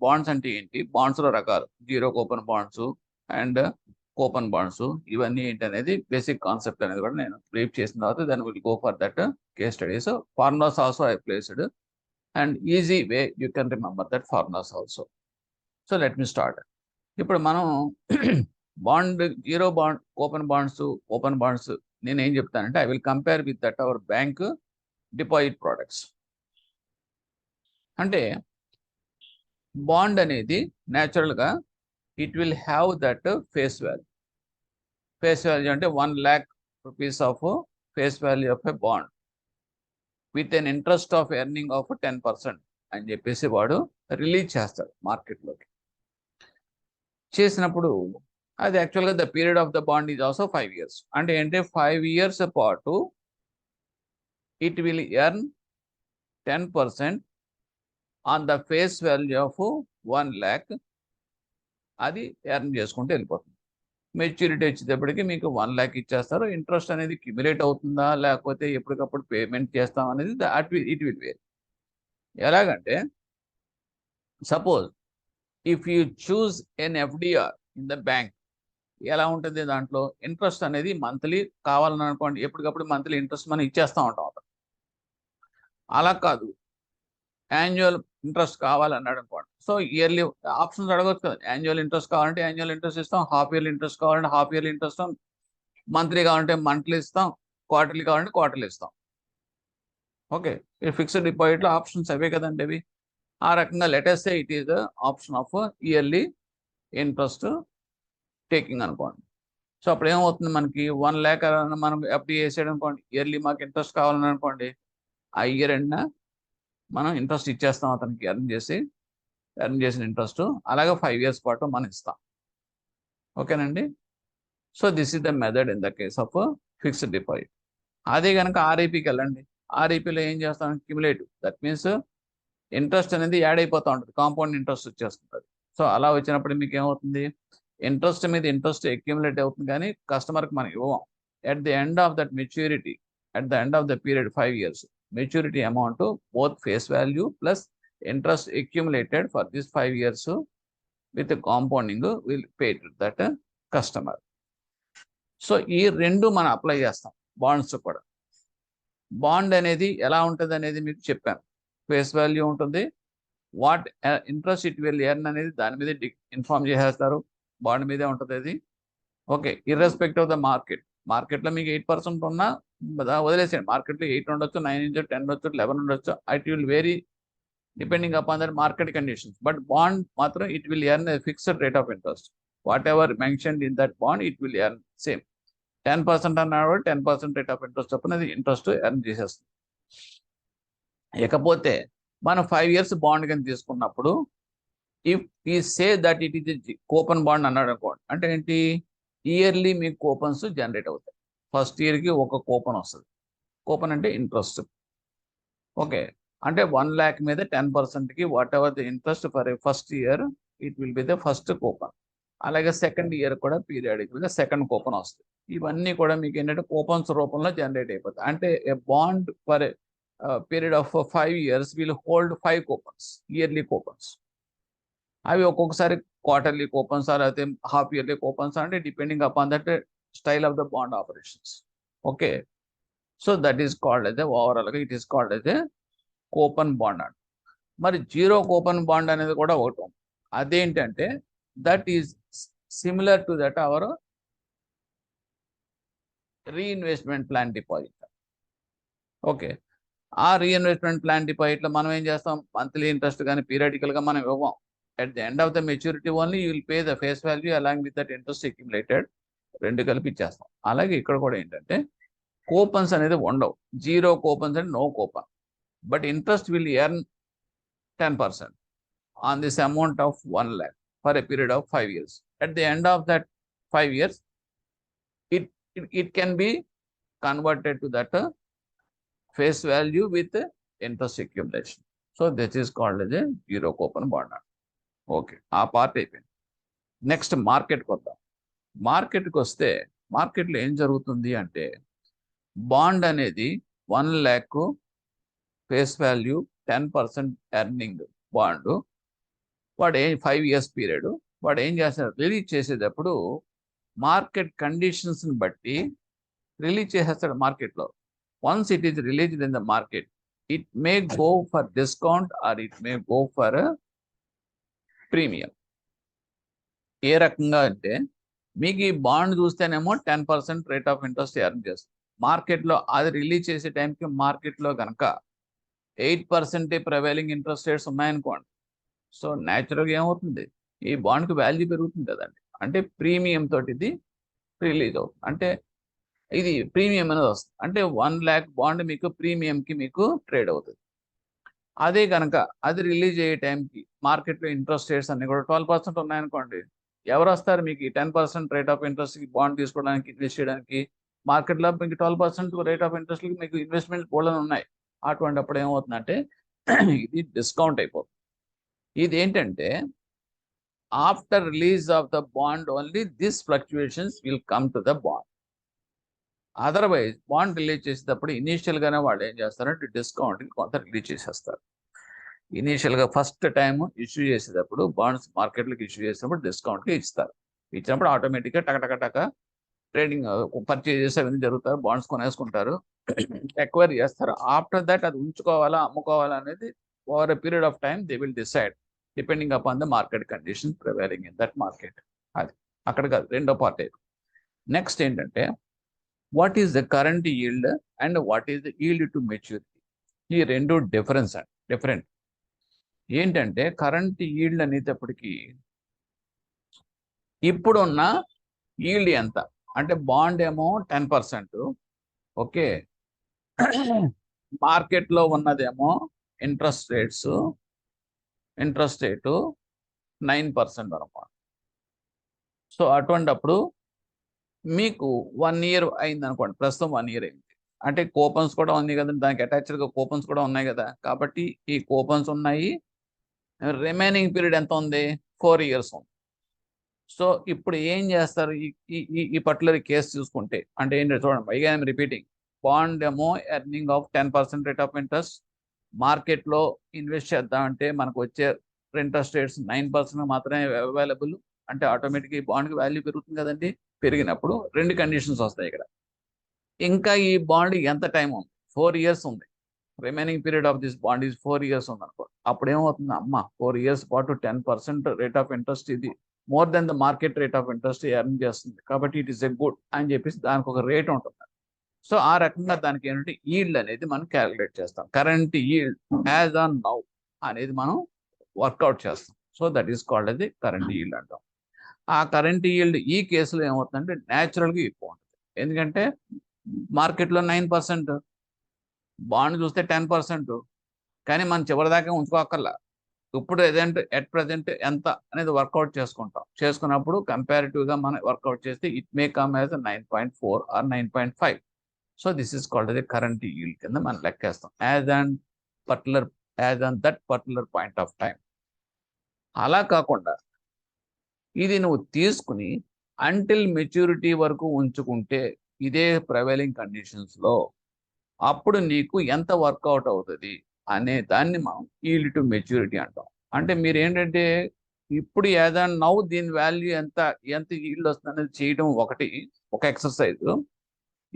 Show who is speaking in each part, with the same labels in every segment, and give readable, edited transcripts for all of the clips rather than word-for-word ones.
Speaker 1: Bonds అంటే ఏంటి, బాండ్స్లో రకాలు, zero coupon bonds and coupon bonds, ఇవన్నీ ఏంటి అనేది బేసిక్ కాన్సెప్ట్ అనేది కూడా నేను బ్రీఫ్ చేసిన తర్వాత దాన్ని will go for that case study. So formulas also I placed and easy way you can remember that formulas also. So let me start. ఇప్పుడు మనం bond, zero bond, open bonds నేను ఏం చెప్తానంటే I will compare with that hour bank deposit products. అంటే bond అనేది న్యాచురల్గా it will have that face value. Face value అంటే 1 lakh rupees of face value of a bond with an interest of earning of 10% అని చెప్పేసి వాడు release చేస్తాడు మార్కెట్లోకి. చేసినప్పుడు అది యాక్చువల్గా the period of the bond is also 5 years. అంటే ఏంటంటే 5 years పాటు it will earn 10% on the face value of 1 lakh. అది ఎర్న్ చేసుకుంటూ వెళ్ళిపోతుంది. మెచ్యూరిటీ వచ్చేటప్పటికి మీకు 1 lakh ఇచ్చేస్తారు. ఇంట్రెస్ట్ అనేది క్యుములేట్ అవుతుందా లేకపోతే ఎప్పటికప్పుడు పేమెంట్ చేస్తాం అనేది ఇట్ విల్ వేరీ. ఎలాగంటే suppose if you choose an FDR in the bank, ఎలా ఉంటుంది దాంట్లో ఇంట్రెస్ట్ అనేది మంత్లీ కావాలని అనుకోండి, ఎప్పటికప్పుడు మంత్లీ ఇంట్రెస్ట్ మనం ఇచ్చేస్తూ ఉంటాం. అలా కాదు, యాన్యువల్ ఇంట్రెస్ట్ కావాలన్నాడు అనుకోండి, సో ఇయర్లీ ఆప్షన్స్ అడగవచ్చు కదా. యాన్యువల్ ఇంట్రెస్ట్ కావాలంటే యాన్యువల్ ఇంట్రెస్ట్ ఇస్తాం, హాఫ్ ఇయర్లీ ఇంట్రెస్ట్ కావాలంటే హాఫ్ ఇయర్లీ ఇంట్రెస్ట్ ఇస్తాం, మంత్లీ కావాలంటే మంత్లీ ఇస్తాం, క్వార్టర్లీ కావాలంటే క్వార్టర్లీ ఇస్తాం. ఓకే, ఈ ఫిక్స్డ్ డిపాజిట్లో ఆప్షన్స్ అవే కదండి అవి. ఆ రకంగా latest it is the option of yearly interest taking అనుకోండి. సో అప్పుడు ఏమవుతుంది, మనకి 1 lakh మనం ఎఫ్డి వేసాడు అనుకోండి, ఇయర్లీ మాకు ఇంట్రెస్ట్ కావాలని అనుకోండి, ఆ ఇయర్ ఎండ్న మనం ఇంట్రెస్ట్ ఇచ్చేస్తాం అతనికి, ఎర్న్ చేసిన ఇంట్రెస్ట్. అలాగే 5 years పాటు మనం ఇస్తాం. ఓకేనండి. So this is the method in the case of fixed deposit. అదే కనుక ఆర్ఐపికి వెళ్ళండి, ఆర్ఐపిలో ఏం చేస్తాం, క్యుములేటివ్. దట్ మీన్స్ ఇంట్రెస్ట్ అనేది యాడ్ అయిపోతూ ఉంటుంది, కాంపౌండ్ ఇంట్రెస్ట్ వచ్చేస్తుంది. సో అలా వచ్చినప్పుడు మీకు ఏమవుతుంది, ఇంట్రెస్ట్ మీద ఇంట్రెస్ట్ అక్యుములేట్ అవుతుంది కానీ కస్టమర్కి మనం ఇవ్వం. At the end of that maturity, at the end of the period 5 years, maturity amount both face value plus interest accumulated for this 5 years with compounding will pay to that customer. So ఈ రెండు మనం apply చేస్తాం bonds కూడా. Bond అనేది ఎలా ఉంటుంది అనేది మీకు చెప్పాను. ఫేస్ వాల్యూ ఉంటుంది, what interest it will earn అనేది దాని మీద ఇన్ఫార్మ్ చేసేస్తారు, బాండ్ మీదే ఉంటుంది అది. ఓకే, ఇర్రెస్పెక్ట్ ఆఫ్ ద మార్కెట్, మార్కెట్లో మీకు 8% ఉన్నా వదిలేసేయండి, మార్కెట్లో 8 ఉండొచ్చు, 9 ఉండొచ్చు, 10 ఉండొచ్చు, 11 ఉండొచ్చు, it will vary depending upon that market conditions. But bond మాత్రం it will earn a fixed rate of interest. Whatever mentioned in that bond it will earn same 10% అన్నాడు, 10% రేట్ ఆఫ్ ఇంట్రెస్ట్ చొప్పున అది interest earn చేసేస్తుంది. ఇకపోతే మనం 5 years bond కింద తీసుకున్నప్పుడు if ఈ say that it is coupon bond అన్నాడు అనుకోండి, అంటే ఏంటి, ఇయర్లీ మీకు కూపన్స్ జనరేట్ అవుతాయి. ఫస్ట్ ఇయర్కి ఒక కూపన్ వస్తుంది. కూపన్ అంటే ఇంట్రెస్ట్. ఓకే, అంటే 1 lakh మీద 10%కి whatever the interest for first year it will be the first coupon. అలాగే సెకండ్ ఇయర్ కూడా పీరియాడికల్గా సెకండ్ కూపన్ వస్తుంది. ఇవన్నీ కూడా మీకు ఏంటంటే కూపన్స్ రూపంలో జనరేట్ అయిపోతాయి. అంటే a bond for period of 5 years will hold 5 coupons, yearly coupons. అవి ఒక్కొక్కసారి క్వార్టర్లీ కూపన్స్ అయితే హాఫ్ ఇయర్లీ కూపన్స్, అంటే depending upon that style of the bond operations. Okay, so that is called అయితే ఓవరాల్గా it is called అయితే coupon bond అంట. మరి zero coupon bond అనేది కూడా ఒకటి ఉంది. అదేంటంటే that is similar to that hour reinvestment plan deposit. Okay, ఆ రీఇన్వెస్ట్మెంట్ ప్లాన్ డిపాజిట్లో మనం ఏం చేస్తాం, మంత్లీ ఇంట్రెస్ట్ కానీ పీరియాడికల్గా మనం ఇవ్వం. At the end of the maturity only you will pay the face value along with that interest accumulated, రెండు కలిపి ఇచ్చేస్తాం. అలాగే ఇక్కడ కూడా ఏంటంటే కూపన్స్ అనేది ఉండవు, జీరో కూపన్స్ అంటే no coupon, but interest will earn 10% on this amount of 1 lakh for a period of 5 years. At the end of that 5 years it can be converted to that face value with interest accumulation. So this is called as a zero coupon bond. Okay, ఆ part అయిపోయింది. Next మార్కెట్కి వద్దాం. మార్కెట్కి వస్తే మార్కెట్లో ఏం జరుగుతుంది అంటే బాండ్ అనేది 1 lakh face value 10% earning bond వాడు 5 years పీరియడ్ వాడు ఏం చేస్తాడు, రిలీజ్ చేసేటప్పుడు మార్కెట్ కండిషన్స్ని బట్టి రిలీజ్ చేసేస్తాడు మార్కెట్లో. Once it is released in the market, it may go for discount or it may go for premium. ఏ రకంగా అంటే మీకు ఈ బాండ్ చూస్తేనేమో 10% రేట్ ఆఫ్ ఇంట్రెస్ట్ ఎర్న్ చేస్తుంది. మార్కెట్లో అది రిలీజ్ చేసే టైంకి మార్కెట్లో కనుక 8% ప్రివైలింగ్ ఇంట్రెస్ట్ రేట్స్ ఉన్నాయనుకోండి, సో న్యాచురల్గా ఏమవుతుంది, ఈ బాండ్కి వాల్యూ పెరుగుతుంది కదండి. అంటే ప్రీమియం తోటి ఇది రిలీజ్ అవుతుంది. అంటే ఇది ప్రీమియం అనేది వస్తుంది. అంటే 1 lakh బాండ్ మీకు ప్రీమియంకి మీకు ట్రేడ్ అవుతుంది. అదే కనుక అది రిలీజ్ అయ్యే టైంకి మార్కెట్లో ఇంట్రెస్ట్ రేట్స్ అన్ని కూడా 12% ఉన్నాయనుకోండి, ఎవరు వస్తారు మీకు ఈ 10% రేట్ ఆఫ్ ఇంట్రెస్ట్కి బాండ్ తీసుకోవడానికి, ఇన్వెస్ట్ చేయడానికి? మార్కెట్లో మీకు 12% రేట్ ఆఫ్ ఇంట్రెస్ట్కి మీకు ఇన్వెస్ట్మెంట్ బోల్డన్ ఉన్నాయి. అటువంటి అప్పుడు ఏమవుతుందంటే ఇది డిస్కౌంట్ అయిపోతుంది. ఇది ఏంటంటే after release of the bond only this fluctuations will come to the bond. Otherwise bond release చేసేటప్పుడు ఇనీషియల్గానే వాళ్ళు ఏం చేస్తారంటే డిస్కౌంట్కి కొంత రిలీజ్ చేసేస్తారు. ఇనీషియల్గా ఫస్ట్ టైం ఇష్యూ చేసేటప్పుడు బాండ్స్ మార్కెట్లోకి ఇష్యూ చేసినప్పుడు డిస్కౌంట్కి ఇస్తారు. ఇచ్చినప్పుడు ఆటోమేటిక్గా టక ట్రేడింగ్ పర్చేజ్ చేసి అవన్నీ జరుగుతారు, బాండ్స్ కొనేసుకుంటారు, ఎక్వైర్ చేస్తారు. ఆఫ్టర్ దట్ అది ఉంచుకోవాలా అమ్ముకోవాలా అనేది over a period of time they will decide depending upon the market condition prevailing in that market. అది అక్కడ కాదు, రెండో పార్ట్. నెక్స్ట్ ఏంటంటే what is the current yield and what is the yield to maturity. ఈ రెండు different. ఏంటంటే current yield అనేటప్పటికీ ఇప్పుడున్న ఈల్డ్ ఎంత అంటే బాండ్ ఏమో 10%, ఓకే, మార్కెట్లో ఉన్నదేమో ఇంట్రెస్ట్ రేటు 9% అనమాట. సో అటువంటిప్పుడు మీకు 1 year అయింది అనుకోండి, ప్రస్తుతం 1 year అయింది అంటే కూపన్స్ కూడా ఉంది కదండి, దానికి అటాచ్డ్గా కూపన్స్ కూడా ఉన్నాయి కదా, కాబట్టి ఈ కూపన్స్ ఉన్నాయి. రిమైనింగ్ పీరియడ్ ఎంత ఉంది, 4 years ఉంది. సో ఇప్పుడు ఏం చేస్తారు ఈ పర్టికులర్ కేసు చూసుకుంటే, అంటే ఏంటంటే చూడండి, పైగా ఐఎమ్ రిపీటింగ్, బాండ్ ఏమో earning of 10% rate of interest, మార్కెట్లో ఇన్వెస్ట్ చేద్దామంటే మనకు వచ్చే ఇంట్రెస్ట్ రేట్స్ 9% మాత్రమే అవైలబుల్. అంటే ఆటోమేటిక్గా ఈ బాండ్కి వాల్యూ పెరుగుతుంది కదండి. పెరిగినప్పుడు రెండు కండిషన్స్ వస్తాయి ఇక్కడ. ఇంకా ఈ బాండ్ ఎంత టైం ఉంది, 4 years ఉంది. Remaining period of this bond is 4 years ఉంది అనుకో, అప్పుడు ఏమవుతుంది, అమ్మ 4 years పాటు 10% రేట్ ఆఫ్ ఇంట్రెస్ట్, ఇది more than the market rate of interest earn చేస్తుంది, కాబట్టి ఇట్ ఈస్ ఎ గుడ్ అని చెప్పేసి దానికి ఒక రేట్ ఉంటుంది. సో ఆ రకంగా దానికి ఏంటంటే ఈల్డ్ అనేది మనం క్యాలిక్యులేట్ చేస్తాం. Current yield as on now అనేది మనం వర్కౌట్ చేస్తాం. సో దట్ ఈస్ కాల్డ్ అది కరెంట్ ఈల్డ్ అంటాం. ఆ కరెంట్ ఈల్డ్ ఈ కేసులో ఏమవుతుందంటే న్యాచురల్గా ఎక్కువ ఉంటుంది. ఎందుకంటే మార్కెట్లో 9%, బాండ్ చూస్తే 10%, కానీ మనం చివరిదాకా ఉంచుకోకల్లా. ఇప్పుడు ఏదంటే ఎట్ ప్రజెంట్ ఎంత అనేది వర్కౌట్ చేసుకున్నప్పుడు కంపారిటివ్గా మనం వర్కౌట్ చేస్తే it may come as 9.4 or 9.5. So this is called the current yield కింద మనం లెక్కేస్తాం as on that particular point of time. అలా కాకుండా ఇది నువ్వు తీసుకుని అంటిల్ మెచ్యూరిటీ వరకు ఉంచుకుంటే ఇదే ప్రివైలింగ్ కండిషన్స్లో అప్పుడు నీకు ఎంత వర్కౌట్ అవుతుంది అనే దాన్ని మనం ఈల్డ్ టు మెచ్యూరిటీ అంటాం. అంటే మీరు ఏంటంటే ఇప్పుడు యాజ్ అండ్ నౌ దీని వాల్యూ ఎంత ఈల్డ్ వస్తుంది అనేది చేయడం ఒక exercise.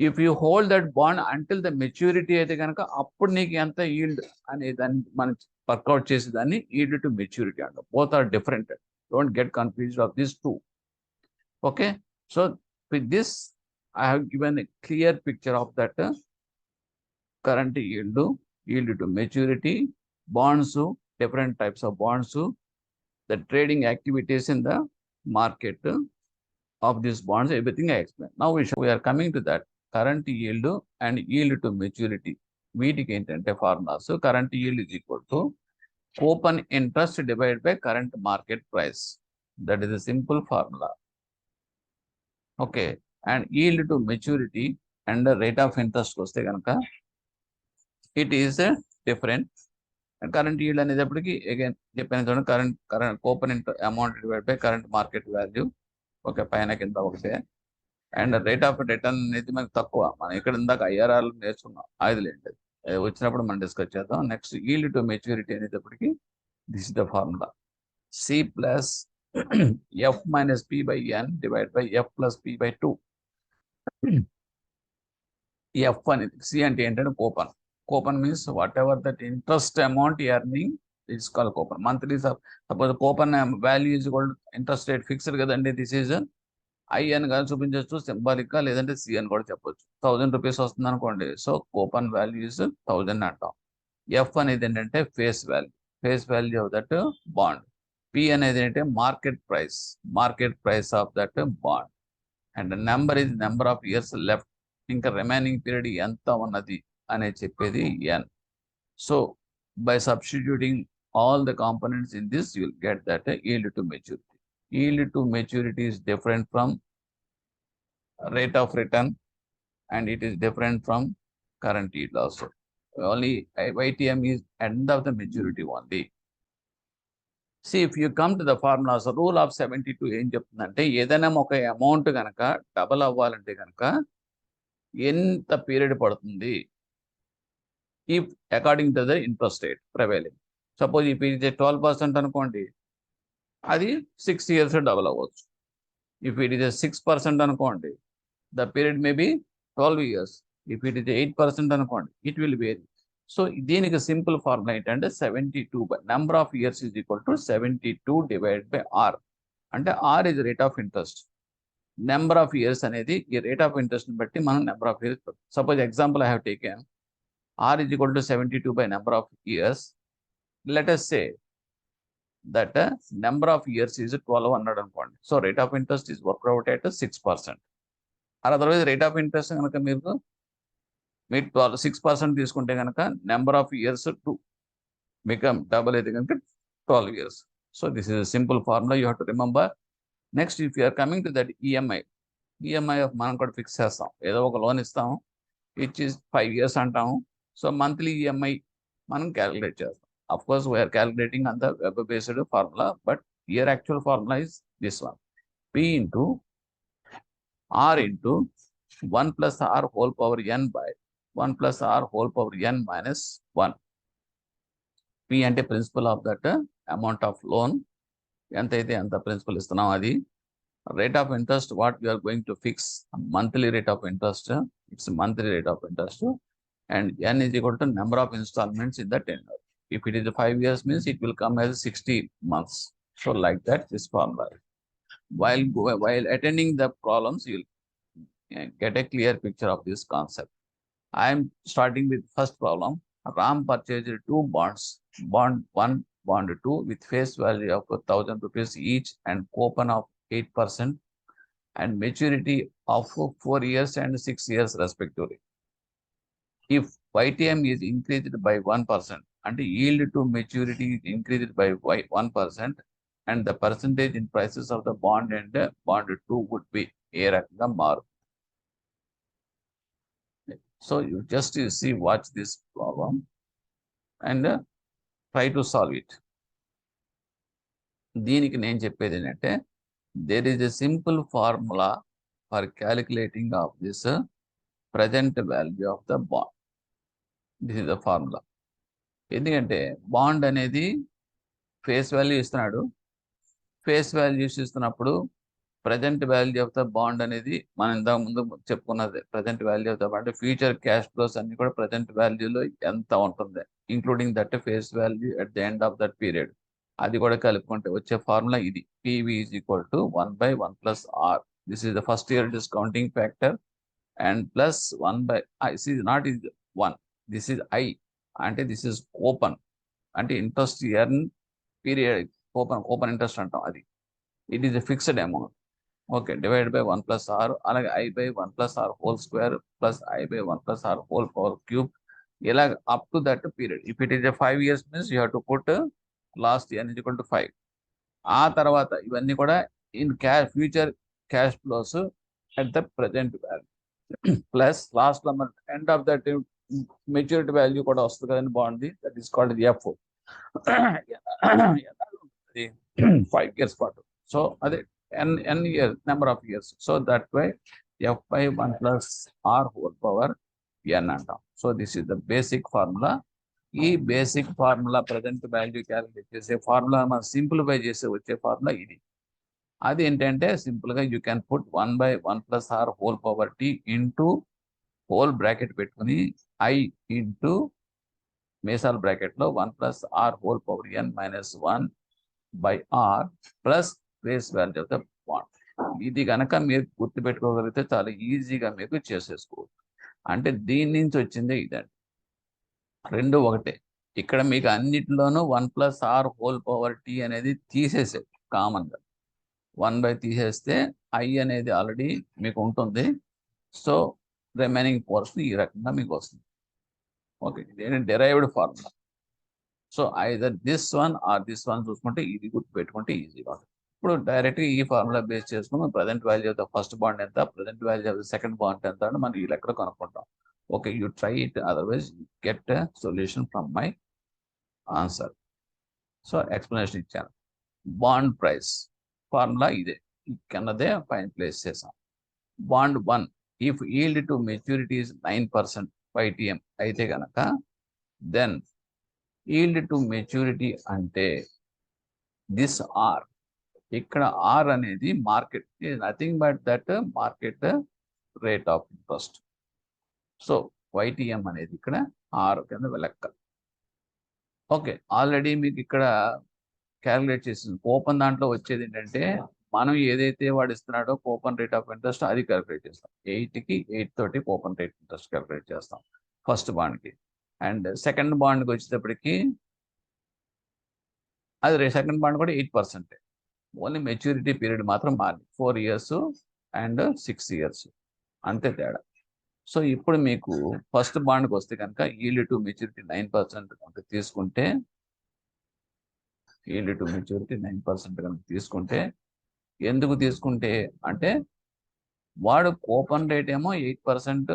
Speaker 1: If you hold that bond until the maturity అయితే కనుక అప్పుడు నీకు ఎంత ఈల్డ్ అనే దాన్ని మనం వర్కౌట్ చేసేదాన్ని ఈల్డ్ టు మెచ్యూరిటీ అంటాం. Both are different, don't get confused of this two. Okay, so with this I have given a clear picture of that current yield to maturity, bonds, different types of bonds, the trading activities in the market of these bonds, everything I explained. Now we are coming to that current yield and yield to maturity. వీటికి ఏంటంటే formulas, current yield is equal to coupon interest divide by current market price. That is a simple formula. Okay, and yield to maturity and rate of interest వస్తే కనుక it is different. Current yield అనేటప్పటికి again చెప్పిన చూడండి, current coupon amount divide by current market value. Okay, పైన కింద ఒకటే. And rate of return అనేది మనకి తక్కువ, మనం ఇక్కడ ఇందాక IRR నేర్చుకున్నాం, ఆయిలేంటి వచ్చినప్పుడు మనం డిస్కస్ చేద్దాం. నెక్స్ట్ ఈల్డ్ టు మెచ్యూరిటీ అనేటప్పటికి this is the formula. C plus F minus P by N divided by F plus P by 2. F అనేది C అంటే ఏంటంటే coupon. Coupon means whatever that interest amount you are earning is called coupon. Monthly, suppose coupon value is equal to interest rate fixed కదండి. This is I అని కానీ చూపించవచ్చు, symbolic గా, లేదంటే C అని కూడా చెప్పొచ్చు. 1000 రూపీస్ వస్తుంది అనుకోండి. సో కూపన్ వాల్యూ ఇస్ 1000 అంటాం. F అనేది ఏంటంటే face value of that bond. P అనేది ఏంటంటే market price of that bond. And number is number of years left, ఇంకా రిమైనింగ్ పీరియడ్ ఎంత ఉన్నది అనే చెప్పేది N. So by substituting all the components in this, you will get that yield to maturity. Yield to maturity is different from rate of return, and it is different from current yield also. Only YTM is end of the maturity only. See, if you come to the formula, so rule of 72 ఏం చెప్తుందంటే, ఏదైనా ఒక amount కనుక double అవ్వాలంటే కనుక ఎంత period పడుతుంది, if according to the interest rate prevailing. Suppose if it is 12% అనుకోండి, అది 6 years డబల్ అవ్వచ్చు. If it is 6% అనుకోండి, the period may be 12 years. If it is 8% అనుకోండి, it will vary. సో దీనికి సింపుల్ ఫార్ములా ఏంటంటే 72 by number of years is equal to 72 divided by R. అంటే R is rate of interest. Number of years అనేది ఈ rate of interest బట్టి మనం number of years. Suppose example I have taken R is equal to 72 by number of years. Let us say that number of years is 1200 అనుకోండి. So rate of interest is worked out at 6%. Otherwise rate of interest కనుక మీరు 6% తీసుకుంటే కనుక number of years 2 become double అయితే కనుక 12 years. So this is a simple formula you have to remember. Next, if you are coming to that EMI మనం కూడా fix చేస్తాం. ఏదో ఒక లోన్ ఇస్తాము, విచ్ ఇస్ 5 years అంటాము. సో మంత్లీ ఈఎంఐ మనం క్యాలిక్యులేట్ చేస్తాం. Of course we are calculating on the web based formula, but here actual formula is this one. P into R into 1 plus R whole power N by 1 plus R whole power N minus 1. P అంటే principal of that amount of loan, ఎంతైతే అంత principal ఇస్తున్నాం అది. Rate of interest what you are going to fix, monthly rate of interest, it's monthly rate of interest. And N is equal to number of installments in the tenure. If it is 5 years means it will come as 60 months. So like that, this formula. While attending the problems, you will get a clear picture of this concept. I am starting with first problem. Ram purchased 2 bonds, bond 1, bond 2, with face value of 1000 rupees each and coupon of 8% and maturity of 4 years and 6 years respectively. If YTM is increased by 1% and yield to maturity is increased by 1%, and the percentage in prices of the bond and bond 2 would be ఏ రకంగా మారు. So you just watch this problem and try to solve it. దీనికి నేను చెప్పేది ఏంటంటే, there is a simple formula for calculating of this present value of the bond. This is the formula. ఎందుకంటే bond అనేది face value ఇస్తున్నాడు. Face values ఇస్తున్నప్పుడు present value of the bond అనేది మనం ఇంతకు ముందు చెప్పుకున్నది. Present value of the bond, future cash flows అన్ని కూడా ప్రజెంట్ వాల్యూలో ఎంత ఉంటుంది, including that face value at the end of that period, అది కూడా కలుపుకుంటే వచ్చే ఫార్ములా ఇది. PV is equal to 1 by 1 plus R. This is the first year discounting factor and plus 1 by I. This is not is 1. This is I. అంటే this is coupon, అంటే interest earn period coupon interest అంటాం. అది it is a fixed amount. Okay, divide by 1 plus R. అలాగే I by 1 plus R whole square plus I by 1 plus R whole power cube, ఇలా up to that period. If it is a 5 years means you have to put last N is equal to 5. ఆ తర్వాత ఇవన్నీ కూడా in future cash flows at the present value plus last లో మన end of that maturity value కూడా వస్తుంది కదండి బాగుంది. That is called F. 5 years పాటు. సో అదే n years, number of years. So that why F by 1 plus R whole power N అంటాం. So this is the basic formula. ఈ basic formula present value calculate చేసే formula మనం simplify చేసే వచ్చే formula ఇది. అది ఏంటంటే సింపుల్ గా you can put 1/1 + r whole power t into whole bracket పెట్టుకుని i ఇంటూ మేసాల్ బ్రాకెట్ లో 1 + r whole power n - 1/r plus face value of the bond. ఇది కనుక మీరు గుర్తుపెట్టుకోగలిగితే చాలా ఈజీగా మీకు చేసేసుకోవచ్చు. అంటే దీని నుంచి వచ్చిందే ఇదండి, రెండు ఒకటే. ఇక్కడ మీకు అన్నిటిలోనూ 1 + r హోల్ పవర్ t అనేది తీసేసే కామన్ గా 1/, తీసేస్తే i అనేది ఆల్రెడీ మీకు ఉంటుంది. సో రిమైనింగ్ పోర్షన్ ఈ రకంగా మీకు వస్తుంది. ఓకే, ఇది derived formula. So either this one or this one చూసుకుంటే ఇది గుర్తుపెట్టుకుంటే ఈజీగా ఉంటుంది. ఇప్పుడు డైరెక్ట్గా ఈ ఫార్ములా బేస్ చేసుకుని present value of the first bond ఎంత, present value of the second bond ఎంత అని మనం ఈ లెక్కలో కనుక్కుంటాం. Okay, you try it, otherwise get solution from my answer. So explanation ఇచ్చాను. బాండ్ ప్రైస్ ఫార్ములా ఇదే, కిందదే పైన ప్లేస్ చేసాం. Bond 1 if yield to maturity is 9% YTM అయితే కనుక దెన్ ఈల్డ్ టు మెచ్యూరిటీ అంటే దిస్ ఆర్, ఇక్కడ ఆర్ అనేది market, nothing but that market rate of interest. So YTM అనేది ఇక్కడ ఆర్ కింద లెక్క. ఓకే, ఆల్రెడీ మీకు ఇక్కడ క్యాలిక్యులేట్ చేసింది. కూపన్ దాంట్లో వచ్చేది ఏంటంటే మనం ఏదైతే వాడు ఇస్తున్నాడో కూపన్ రేట్ ఆఫ్ ఇంట్రెస్ట్ అది క్యాలిక్యులేట్ చేస్తాం. 8కి 8 తోటి కూపన్ రేట్ ఇంట్రెస్ట్ క్యాలిక్యులేట్ చేస్తాం ఫస్ట్ బాండ్కి. అండ్ సెకండ్ బాండ్కి వచ్చేటప్పటికి అది సెకండ్ బాండ్ కూడా 8%. ఓన్లీ మెచ్యూరిటీ పీరియడ్ మాత్రం మారింది, 4 years అండ్ 6 years, అంతే తేడా. సో ఇప్పుడు మీకు ఫస్ట్ బాండ్కి వస్తే కనుక ఈల్డ్ టు మెచ్యూరిటీ 9% కనుక తీసుకుంటే, ఈల్డ్ టు మెచ్యూరిటీ 9% కనుక తీసుకుంటే, ఎందుకు తీసుకుంటే అంటే వాడు కూపన్ రేట్ ఏమో 8%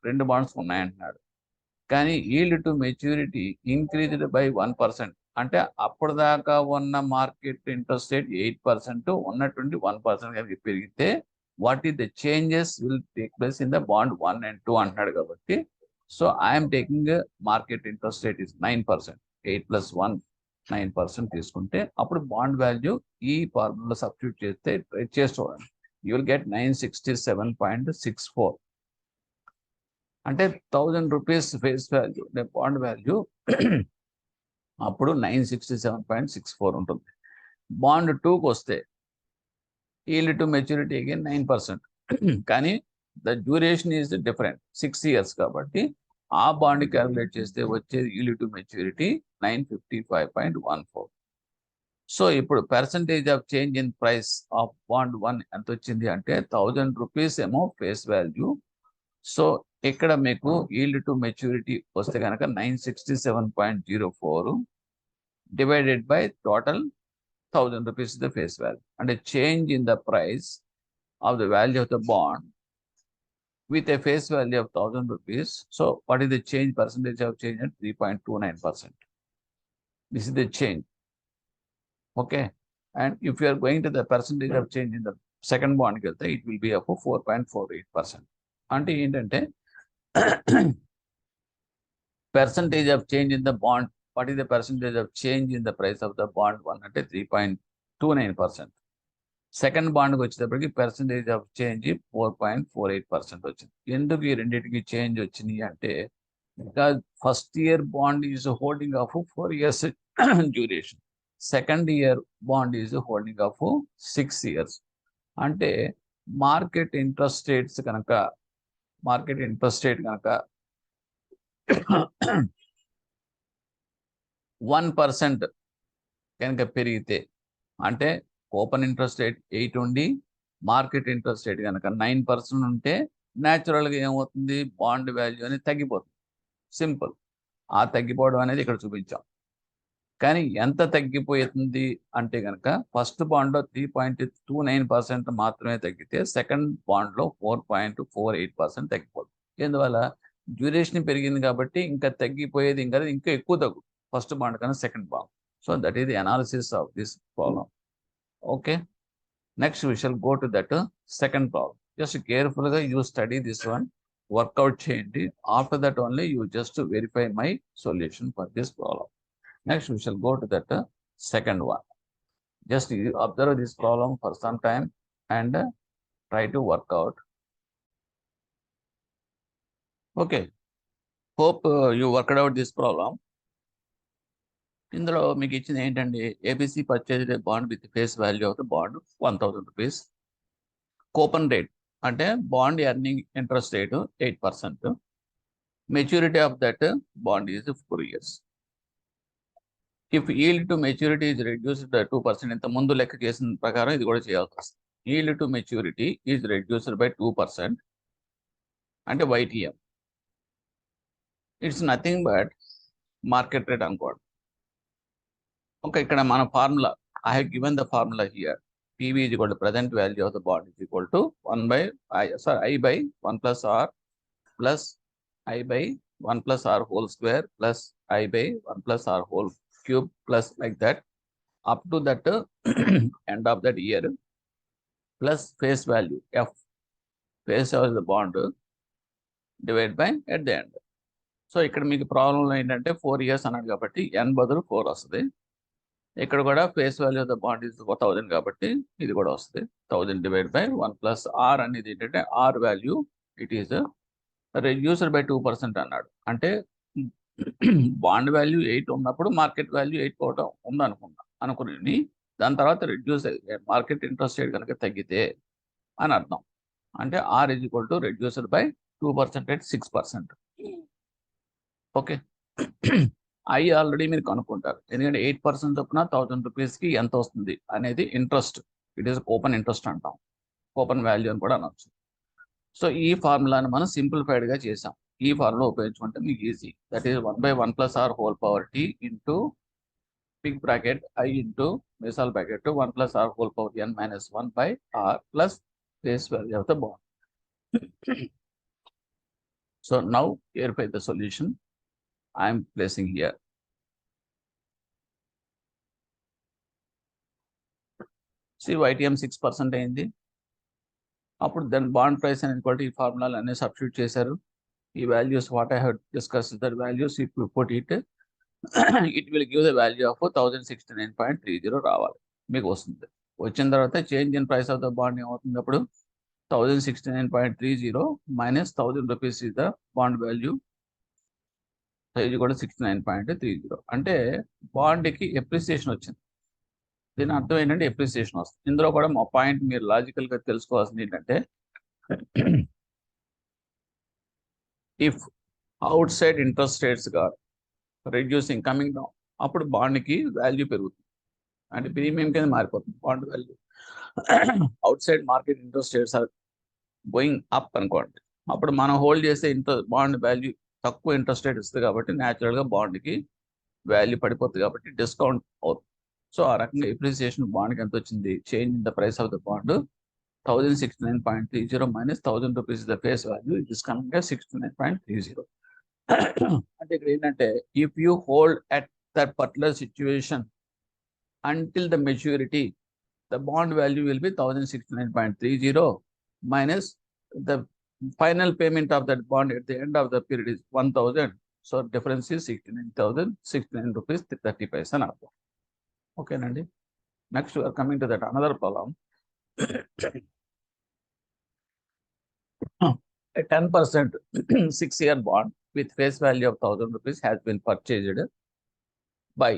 Speaker 1: రెండు బాండ్స్ ఉన్నాయంటున్నాడు, కానీ yield to maturity increased by 1%. అంటే అప్పటిదాకా ఉన్న మార్కెట్ ఇంట్రెస్ట్ రేట్ 8%, ఉన్నటువంటి 1% కనుక పెరిగితే what is the changes will take place in the bond 1 and 2 అంటున్నాడు. కాబట్టి so I'm taking market interest rate is 9%, 8 + 1 9% తీసుకుంటే అప్పుడు బాండ్ వాల్యూ ఈ ఫార్ములా సబ్స్టిట్యూట్ చేస్తే చేసి చూడండి, యూ విల్ గెట్ 967.64. అంటే 1000 rupees face value bond value అప్పుడు 967.64 ఉంటుంది. బాండ్ 2కి వస్తే ఈల్డ్ టు మెచ్యూరిటీ అగైన్ 9%, కానీ the duration is different, 6 years కాబట్టి ఆ బాండ్ క్యాలిక్యులేట్ చేస్తే వచ్చేది ఈల్డ్ టు మెచ్యూరిటీ 955.14. సో ఇప్పుడు percentage of change in price of bond 1 ఎంత వచ్చింది అంటే 1000 రూపీస్ ఏమో ఫేస్ వాల్యూ. సో ఇక్కడ మీకు ఈల్డ్ టు మెచ్యూరిటీ వస్తే కనుక 967.04 divided by total 1000 rupees is the face value, and a change in the price of the value of the bond with a face value of 1000 rupees. So what is the change, percentage of change at 3.29%? This is the change. Okay, and if you are going to the percentage of change in the second bond, it will be up to 4.48%. అంటే ఏంటంటే percentage of change in the bond, what is the percentage of change in the price of the bond 1 అంటే 3.29%. Second బాండ్కి వచ్చేటప్పటికి percentage of change 4.48% వచ్చింది. ఎందుకు ఈ రెండింటికి change వచ్చినాయి అంటే because first year bond is holding of 4 years duration, second year bond is holding of 6 years. అంటే market interest rates కనుక 1% కనుక పెరిగితే, అంటే ఓపెన్ ఇంట్రెస్ట్ రేట్ 8 ఉండి మార్కెట్ ఇంట్రెస్ట్ రేట్ కనుక 9% ఉంటే న్యాచురల్గా ఏమవుతుంది, బాండ్ వాల్యూ అనేది తగ్గిపోతుంది. సింపుల్. ఆ తగ్గిపోవడం అనేది ఇక్కడ చూపించాం. కానీ ఎంత తగ్గిపోతుంది అంటే కనుక ఫస్ట్ బాండ్లో 3.29% మాత్రమే తగ్గితే సెకండ్ బాండ్లో 4.48% తగ్గిపోతుంది. ఎందువల్ల డ్యూరేషన్ పెరిగింది కాబట్టి ఇంకా తగ్గిపోయేది ఇంకా ఎక్కువ తగ్గు ఫస్ట్ బాండ్ కన్నా second bond. So that is the analysis of this problem. Okay, next we shall go to that second problem. Just carefully you study this one. Work out చేయండి. After that only you just verify my solution for this problem. Next we shall go to that second one. Just you observe this problem for some time and try to work out. Okay, hope you worked out this problem. ఇందులో మీకు ఇచ్చింది ఏంటండి, ABC purchase bond with face value of the bond 1000 rupees. Coupon rate అంటే bond earning interest rate 8%. Maturity of that bond is 4 years. If yield to maturity is reduced by 2%, ఇంత ముందు లెక్క చేసిన ప్రకారం ఇది కూడా చేయాల్సి వస్తుంది. yield to maturity is reduced by 2% అంటే YTM. It's nothing but market rate అనుకోండి. ఓకే, ఇక్కడ మన formula, I have given the formula here. PV is equal to present value of the bond is equal to I by 1 plus R plus I by 1 plus R whole square plus I by 1 plus R whole cube plus like that up to that end of that year plus face value F, face of the bond divided by at the end. So ఇక్కడ మీకు ప్రాబ్లంలో ఏంటంటే 4 years అన్నాడు కాబట్టి n బదులు 4 వస్తుంది. ఇక్కడ కూడా face value of the bond is 1000 కాబట్టి ఇది కూడా వస్తుంది. 1000 డివైడ్ బై 1 ప్లస్ ఆర్ అనేది ఏంటంటే R value it is reduced by 2% అన్నాడు. అంటే బాండ్ వాల్యూ 8 ఉన్నప్పుడు మార్కెట్ వాల్యూ 8 పోవటం అనుకుని దాని తర్వాత రెడ్యూస్ మార్కెట్ ఇంట్రెస్ట్ రేట్ కనుక తగ్గితే అని అర్థం. అంటే R is equal to reduced by 2% at 6%. Okay, I already మీరు కనుక్కుంటారు, ఎందుకంటే 8% చొప్పున 1000 రూపీస్కి ఎంత వస్తుంది అనేది interest. It is coupon interest అంటాం, కూపన్ వాల్యూ అని కూడా అనొచ్చు. సో ఈ ఫార్ములాని మనం సింప్లిఫైడ్గా చేసాం. ఈ ఫార్ములా ఉపయోగించుకుంటే మీకు easy. That is 1 by 1 plus R whole power T into big bracket I into small bracket 1 plus R whole power N minus 1 by R plus face value of the bond. So now verify the solution. I am placing here. See, YTM 6% అయింది. అప్పుడు then bond price అనేది కూడా ఈ ఫార్ములాలు అన్ని substitute చేశారు. ఈ values what I have discuss that values if you put it will give the value of 1069.30 రావాలి, మీకు వస్తుంది. వచ్చిన తర్వాత change in price of the bond ఏమవుతుంది అప్పుడు 1069.30 minus 1000 rupees is the bond value. ఇది కూడా 69.30 అంటే బాండ్కి ఎప్రిసియేషన్ వచ్చింది. దీని అర్థం ఏంటంటే ఎప్రిసియేషన్ వస్తుంది. ఇందులో కూడా మా పాయింట్ మీరు లాజికల్గా తెలుసుకోవాల్సింది ఏంటంటే if outside interest rates గా రెడ్యూసింగ్ కమింగ్ డౌన్, అప్పుడు బాండ్కి వాల్యూ పెరుగుతుంది, అంటే ప్రీమియం కింద మారిపోతుంది bond value. Outside market interest rates are going up అనుకోండి, అప్పుడు మనం హోల్డ్ చేసే బాండ్ వాల్యూ తక్కువ ఇంట్రెస్ట్ రేట్ ఇస్తుంది కాబట్టి న్యాచురల్గా బాండ్కి వాల్యూ పడిపోతుంది కాబట్టి డిస్కౌంట్ అవుతుంది. సో ఆ రకంగా ఎప్రిసియేషన్ బాండ్కి ఎంత వచ్చింది, change in the price of the bond 1069.30 minus 1000 rupees the face value, it is coming 69.30. అంటే ఇక్కడ ఏంటంటే if you hold at that particular situation until the maturity, the bond value will be 1069.30 minus the final payment of that bond at the end of the period is 1000. So difference is 69 rupees 30 paisa. Okay, Nandi. Next we are coming to that another problem. A 10% 6-year bond with face value of 1000 rupees has been purchased by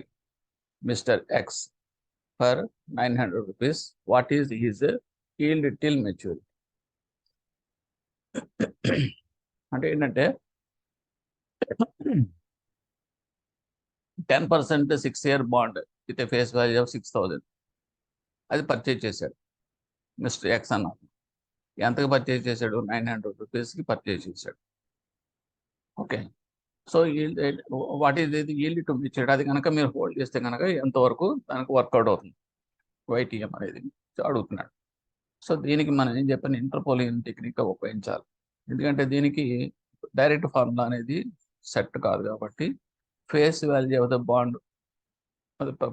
Speaker 1: Mr. X for 900 rupees. What is his yield till maturity? అంటే ఏంటంటే 10% 6-year bond with face value of 6000 అది purchase చేశాడు mister X అన్న. ఎంతకు purchase చేశాడు, 900 రూపీస్కి purchase చేశాడు. Okay, so what is ఇది yield to maturity, అది కనుక మీరు హోల్డ్ చేస్తే కనుక ఎంతవరకు దానికి వర్కౌట్ అవుతుంది YTM అనేది అడుగుతున్నాడు. సో దీనికి మనం ఏం చెప్పాను, ఇంటర్పోలింగ్ టెక్నిక్ ఉపయోగించాలి. ఎందుకంటే దీనికి డైరెక్ట్ ఫార్ములా అనేది సెట్ కాదు కాబట్టి face value of the bond,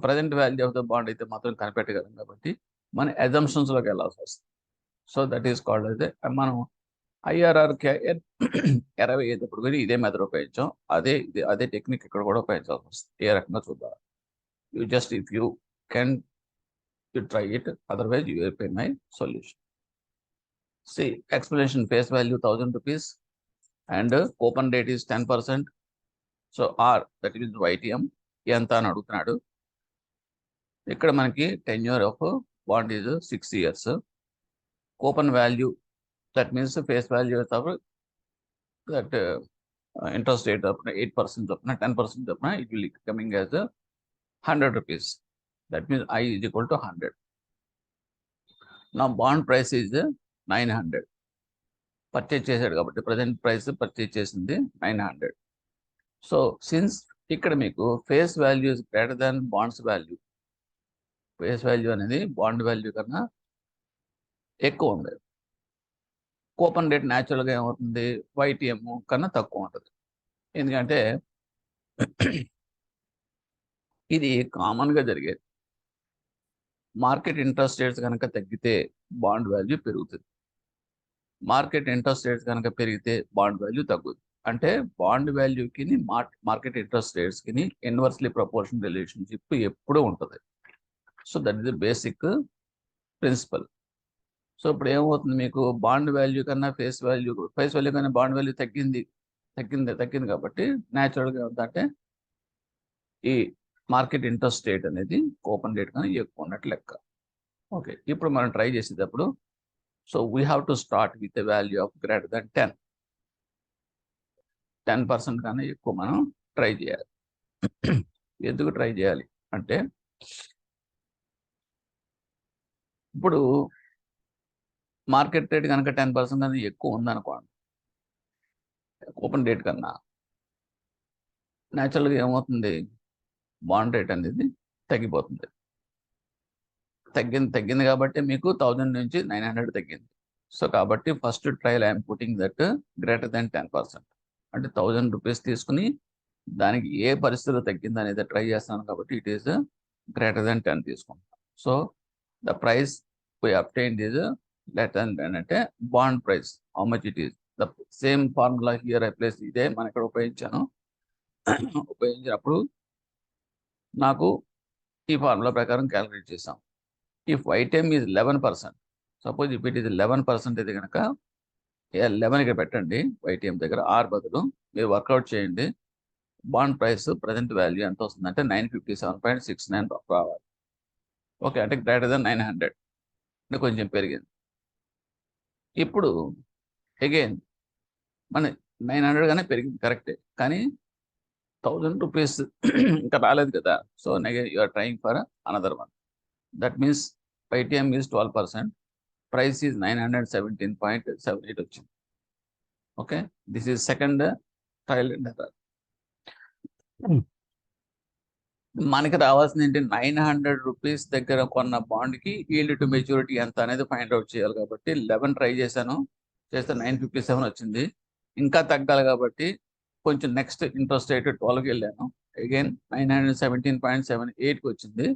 Speaker 1: present value of the bond అయితే మాత్రం కనిపెట్టగలం కాబట్టి మన అజంప్షన్స్లోకి వెళ్ళాల్సి వస్తుంది. సో దట్ ఈస్ కాల్డ్ అయితే మనం ఐఆర్ఆర్ ఎరవై అయ్యేటప్పుడు కూడా ఇదే మెథడ్ ఉపయోగించాం. అదే టెక్నిక్ ఇక్కడ కూడా ఉపయోగించాల్సి వస్తుంది. ఏ రకంగా చూద్దాం. If you can you try it, otherwise you will pay my solution. See, explanation face value 1000 rupees and coupon rate is 10%. So R, that is YTM, ఎంత అని అడుగుతున్నాడు. ఇక్కడ మనకి tenure of bond is 6 years. Coupon value, that means face value of that interest rate of 8% of 10% of it will be coming as 100 rupees. That means I is equal to 100. Now bond price is 900. Purchase చేశాడు కాబట్టి present price purchase చేసింది 900. So since ఇక్కడ మీకు face value is greater than bonds value, face value అనేది bond value కన్నా ఎక్కువ ఉంది. Coupon rate న్యాచురల్గా ఏమవుతుంది, వైటీఎం కన్నా తక్కువ ఉంటుంది. ఎందుకంటే ఇది కామన్గా జరిగేది. మార్కెట్ ఇంట్రెస్ట్ రేట్స్ కనుక తగ్గితే బాండ్ వాల్యూ పెరుగుతుంది, మార్కెట్ ఇంట్రెస్ట్ రేట్స్ కనుక పెరిగితే బాండ్ వాల్యూ తగ్గుతుంది. అంటే బాండ్ వాల్యూకి మార్కెట్ ఇంట్రెస్ట్ రేట్స్కి ఇన్వర్స్లీ ప్రపోర్షనల్ రిలేషన్షిప్ ఎప్పుడూ ఉంటుంది. So that is the basic principle. సో ఇప్పుడు ఏమవుతుంది, మీకు బాండ్ వాల్యూ కన్నా ఫేస్ వాల్యూ కన్నా బాండ్ వాల్యూ తగ్గింది కాబట్టి న్యాచురల్గా ఏంటంటే ఈ మార్కెట్ ఇంట్రెస్ట్ రేట్ అనేది కూపన్ రేట్ కన్నా ఎక్కువ ఉన్నట్టు లెక్క. ఓకే, ఇప్పుడు మనం ట్రై చేసేటప్పుడు so we have to start with a value of greater than 10% కన్నా ఎక్కువ మనం ట్రై చేయాలి. ఎందుకు ట్రై చేయాలి అంటే ఇప్పుడు మార్కెట్ రేట్ కనుక 10% అనేది ఎక్కువ ఉందనుకోండి ఓపెన్ రేట్ కన్నా, న్యాచురల్గా ఏమవుతుంది, బాండ్ రేట్ అనేది తగ్గిపోతుంది. తగ్గింది కాబట్టి మీకు 1000 నుంచి 900 తగ్గింది. సో కాబట్టి first trial I'm putting that greater than 10%. అంటే 1000 రూపీస్ తీసుకుని దానికి ఏ పరిస్థితిలో తగ్గింది అనేది ట్రై చేస్తాను కాబట్టి ఇట్ ఈస్ గ్రేటర్ దాన్ 10 తీసుకుంటాను. So the price we obtained is greater than 10 అంటే bond price how much it is. The same formula here I place, ఇదే మనం ఇక్కడ ఉపయోగించినప్పుడు నాకు ఈ ఫార్ములా ప్రకారం క్యాలిక్యులేట్ చేసాం. If YTM is 11%, suppose if it is 11% అయితే కనుక 11 ఇక్కడ పెట్టండి, YTM దగ్గర ఆర్ బదులు మీరు వర్కౌట్ చేయండి. బాండ్ ప్రైస్ ప్రజెంట్ వాల్యూ ఎంత వస్తుందంటే 957.69 రావాలి. ఓకే, అంటే గ్రేటర్ దాన్ 900 అంటే కొంచెం పెరిగింది. ఇప్పుడు అగైన్ మన 900 గానే పెరిగింది కరెక్టే, కానీ 1000 రూపీస్ ఇంకా రాలేదు కదా. So you are trying for another one. That means YTM is 12%, price is 917.78 వచ్చింది. Okay, this is second trial and error. మనకి రావాల్సింది ఏంటి, 900 రూపీస్ దగ్గర కొన్న బాండ్కి ఈల్డ్ టు మెచ్యూరిటీ ఎంత అనేది ఫైండ్ అవుట్ చేయాలి. కాబట్టి 11 ట్రై చేశాను, చేస్తే 957 వచ్చింది. ఇంకా తగ్గాలి కాబట్టి కొంచెం నెక్స్ట్ ఇంట్రెస్ట్ రేట్ 12కి వెళ్ళాను, అగైన్ 917.78కి వచ్చింది.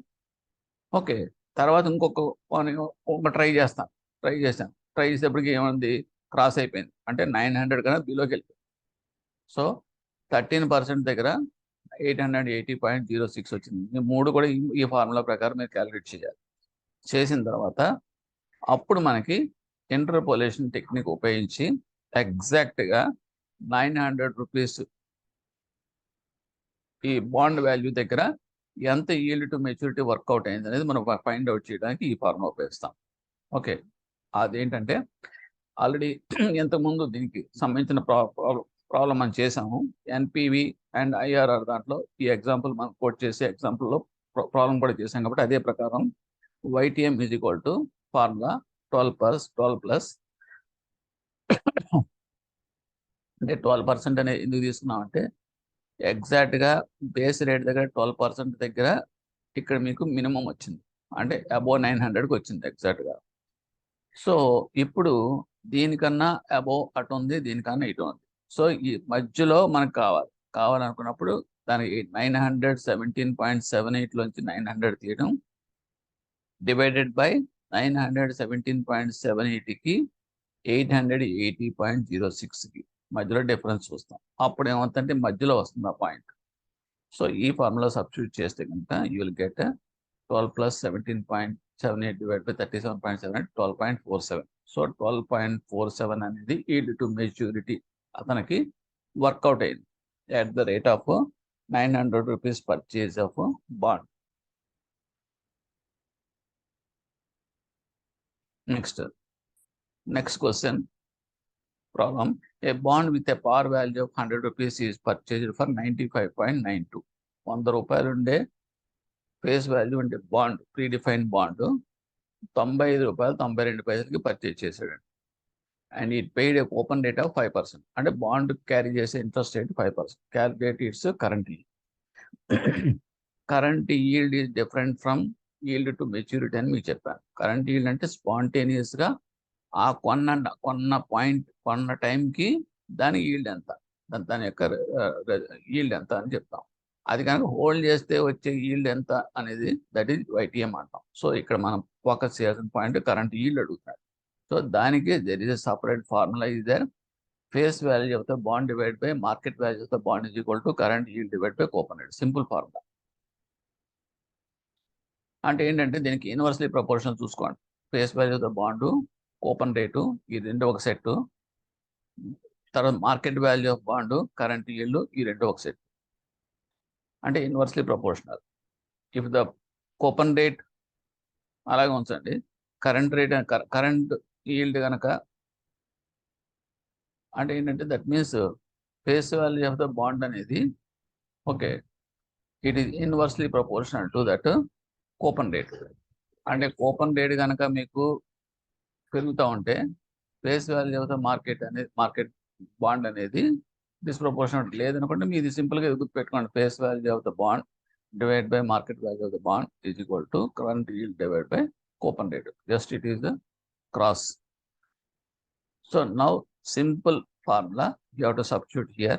Speaker 1: ఓకే, తర్వాత ఇంకొక ట్రై చేశాను. ట్రై చేసేప్పటికి ఏమైంది, క్రాస్ అయిపోయింది, అంటే 900 కన్నా బిలోకి వెళ్ళిపోయింది. సో 13% దగ్గర 880.06 వచ్చింది. ఈ మూడు కూడా ఈ ఫార్ములా ప్రకారం మీరు క్యాలిక్యులేట్ చేయాలి. చేసిన తర్వాత అప్పుడు మనకి ఇంటర్పోలేషన్ టెక్నిక్ ఉపయోగించి ఎగ్జాక్ట్గా 900 రూపీస్ ఈ బాండ్ వాల్యూ దగ్గర ఎంత ఈల్డ్ టు మెచ్యూరిటీ వర్కౌట్ అయింది అనేది మనం ఫైండ్ అవుట్ చేయడానికి ఈ ఫార్ములా ఉపయోగిస్తాం. ఓకే, అదేంటంటే ఆల్రెడీ ఇంతకుముందు దీనికి సంబంధించిన ప్రాబ్లం మనం చేసాము. ఎన్పివి అండ్ ఐఆర్ఆర్ దాంట్లో ఈ ఎగ్జాంపుల్ మనం కోట్ చేసే ఎగ్జాంపుల్లో ప్రాబ్లం కూడా చేసాం కాబట్టి అదే ప్రకారం YTM is equal to formula 12+, అంటే 12% అనేది ఎందుకు తీసుకున్నామంటే ఎగ్జాక్ట్గా బేస్ రేట్ దగ్గర 12% దగ్గర ఇక్కడ మీకు మినిమం వచ్చింది, అంటే అబోవ్ 900కి వచ్చింది ఎగ్జాక్ట్గా. సో ఇప్పుడు దీనికన్నా అబోవ్ అటు ఉంది, దీనికన్నా ఇటు ఉంది. సో ఈ మధ్యలో మనకు కావాలనుకున్నప్పుడు దానికి 917.78లోంచి 900 తీయడం డివైడెడ్ బై 917.78కి 880.06కి మధ్యలో డిఫరెన్స్ చూస్తాం. అప్పుడు ఏమవుతుందంటే మధ్యలో వస్తుంది ఆ పాయింట్. సో ఈ ఫార్ములా సబ్స్టిట్యూట్ చేస్తే కనుక you will get 12 plus 17.78 divided by 37.7 12.47. So 12.47 అనేది ఈల్డ్ టు మెచ్యూరిటీ అతనికి వర్కౌట్ అయింది at the rate of 900 rupees purchase of bond. Next question problem. A bond with a par value of 100 rupees is purchased for 95.92. 100 రూపాయలు ఉండే face value ఉండే bond predefined bond 95 రూపాయలు 92 పైసలకి purchase చేశాడు. And it paid A coupon rate of 5%. అంటే bond carry చేసే interest rate 5%. Calculate it's current yield. Current yield is different from yield to maturity అని మీకు చెప్పాను. కరెంట్ ఈల్డ్ అంటే స్పాంటేనియస్గా ఆ కొన్న టైంకి దాని ఈల్డ్ ఎంత, దాని యొక్క ఈల్డ్ ఎంత అని చెప్తాం. అది కనుక హోల్డ్ చేస్తే వచ్చే ఈల్డ్ ఎంత అనేది దట్ ఈజ్ వైటీఎం అంటాం. సో ఇక్కడ మనం ఫోకస్ చేయాల్సిన పాయింట్ కరెంట్ ఈల్డ్ అడుగుతాడు. సో దానికి there is a separate formula is there. Face value of the bond divide by market value of the bond is equal to current yield divide by coupon rate. Simple formula. అంటే ఏంటంటే దీనికి inversely proportional చూసుకోండి. Face value of the bond, coupon rate, ఈ రెండు ఒక సెట్. తర్వాత market value of bond, current yield, ఈ రెండు ఒక సెట్. అంటే inversely proportional. If the coupon rate అలాగే ఉంచండి, కరెంట్ రేట్ కరెంట్ ఈల్డ్ కనుక అంటే ఏంటంటే that means face value of the bond అనేది okay it is inversely proportional to that coupon rate. అంటే కూపన్ రేట్ కనుక మీకు పెరుగుతూ ఉంటే face value of the market bond అనేది డిస్ప్రపోర్షనల్. లేదనుకుంటే మీది సింపుల్గా ఎదుగు పెట్టుకోండి. Face value of the bond divide by market value of the bond is equal to current yield divide by coupon rate. Just it is the cross. So now simple formula you have to substitute here.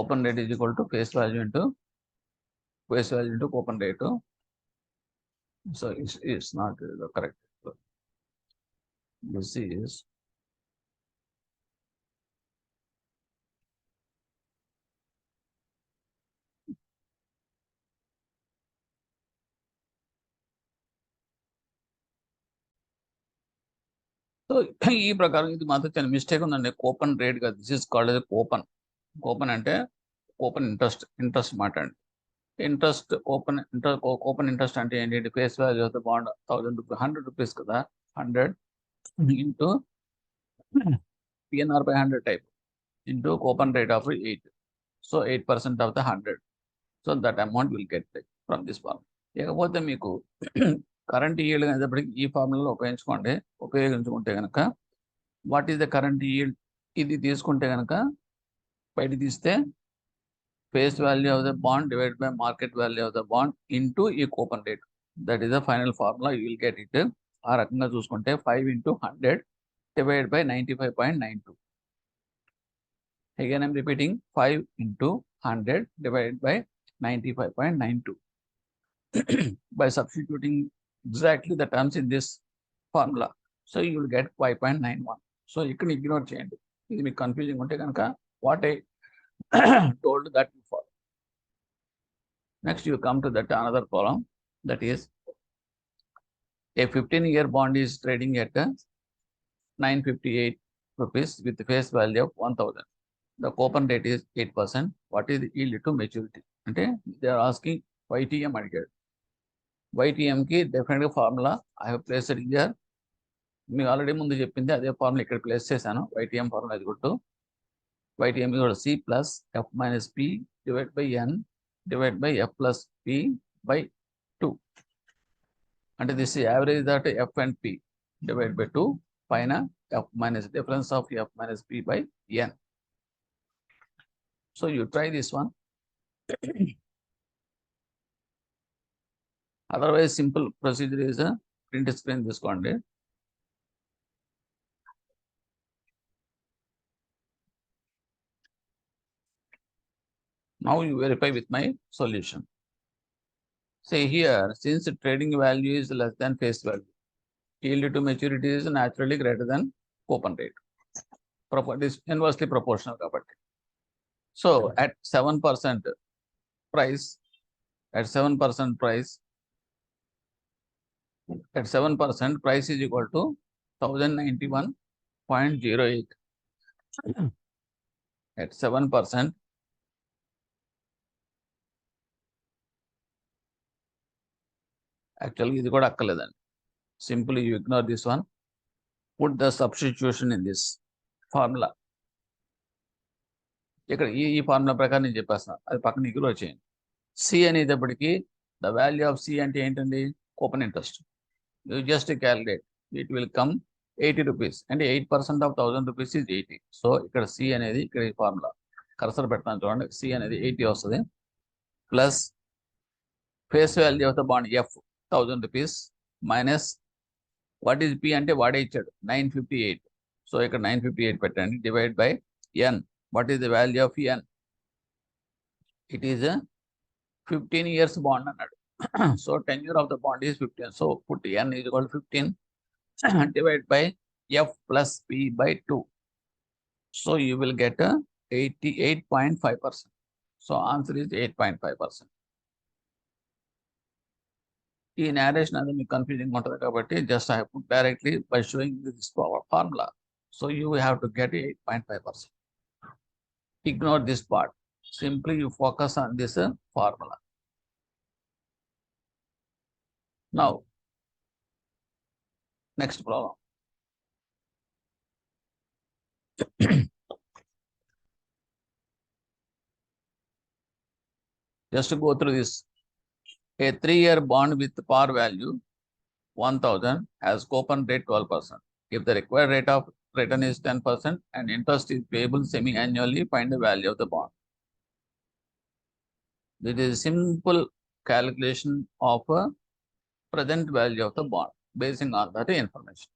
Speaker 1: Open rate is equal to face value into open rate. So it's not the correct. This is so ఈ ప్రకారం ఇది మాత్రం చిన్న mistake ఉందండి. Coupon rate కాదు, this is called coupon. Coupon అంటే coupon interest మాట అండి. కూపన్ ఇంట్రెస్ట్ అంటే ఏంటి? Face value of the bond 1000 rupees, 100 rupees కదా, 100 into PNR by 100 type into coupon rate of 8. So 8% of the 100. So that amount will get from this formula. ఇకపోతే మీకు current yield అనేటప్పటికి ఈ ఫార్ములాలో ఉపయోగించుకుంటే కనుక what is the current yield, ఇది తీసుకుంటే కనుక బయట తీస్తే face value of the bond divide by market value of the bond into ఈ coupon rate. That is the final formula, you will get it. ఆ రకంగా చూసుకుంటే 5 into 100 divided by 95.92. Again I'm repeating, 5 into 100 divided by 95.92. By substituting exactly the terms in this formula, so you will get 5.91. So you can ignore change. This is confusing unte kanaka what I told that before. Next you come to that another column, that is a 15-year bond is trading at 958 rupees with the face value of 1000. The coupon rate is 8%. What is the yield to maturity? అంటే they are asking YTM అడిగాడు. YTM కి డెఫినెట్గా formula I have placed here. మీకు already ముందు చెప్పింది అదే formula ఇక్కడ place చేశాను. YTM ఫార్ములా ఇది గుట్టు. YTM is C plus F minus P divided by N divided by F plus P by 2. అంటే this average that F and P divided by 2 పైన F minus difference of F minus P by N. So you try this one. Otherwise simple procedure is a print screen తీసుకోండి. Now you verify with my solution. Say here, since the trading value is less than face value, Yield to maturity is naturally greater than coupon rate. It is inversely proportional కాబట్టి. So at 7% price, at 7% price is equal to 1091.08. At 7%, actually ఇది కూడా అక్కర్లేదండి. Simply you ignore this one. Put the substitution in this formula. ఇక్కడ ఈ formula ప్రకారం నేను చెప్పేస్తాను, అది పక్కన ఇగ్నోర్ చేయండి. సి అనేటప్పటికి ద వాల్యూ ఆఫ్ సి అంటే ఏంటండి? Coupon interest. You just calculate, it will come 80 rupees. అంటే 8% ఆఫ్ 1000 రూపీస్ ఈజ్ 80. సో ఇక్కడ సి అనేది, ఇక్కడ ఈ ఫార్ములా కర్సర్ పెడతాను చూడండి, సి అనేది 80 వస్తుంది. Plus face value of the bond F 1000 rupees minus what is P అంటే వాడే ఇచ్చాడు 958. సో ఇక్కడ 958 పెట్టండి, divide by N. What is the value of N? It is 15 years bond అన్నాడు. So tenure of the bond is 15. So put n is equal to 15 divided by f plus p by 2. So you will get 88.5%. So answer is 8.5%. ఈ narration అది మీకు confusing ఉంటుంది కాబట్టి just I have put directly by showing this formula. So you have to get 8.5%. Ignore this part. Simply you focus on this formula. Now, next problem. Just to go through this. A 3-year bond with par value 1000 has coupon rate 12%. If the required rate of return is 10% and interest is payable semi-annually, find the value of the bond. This is simple calculation of present value of the bond basing on that information.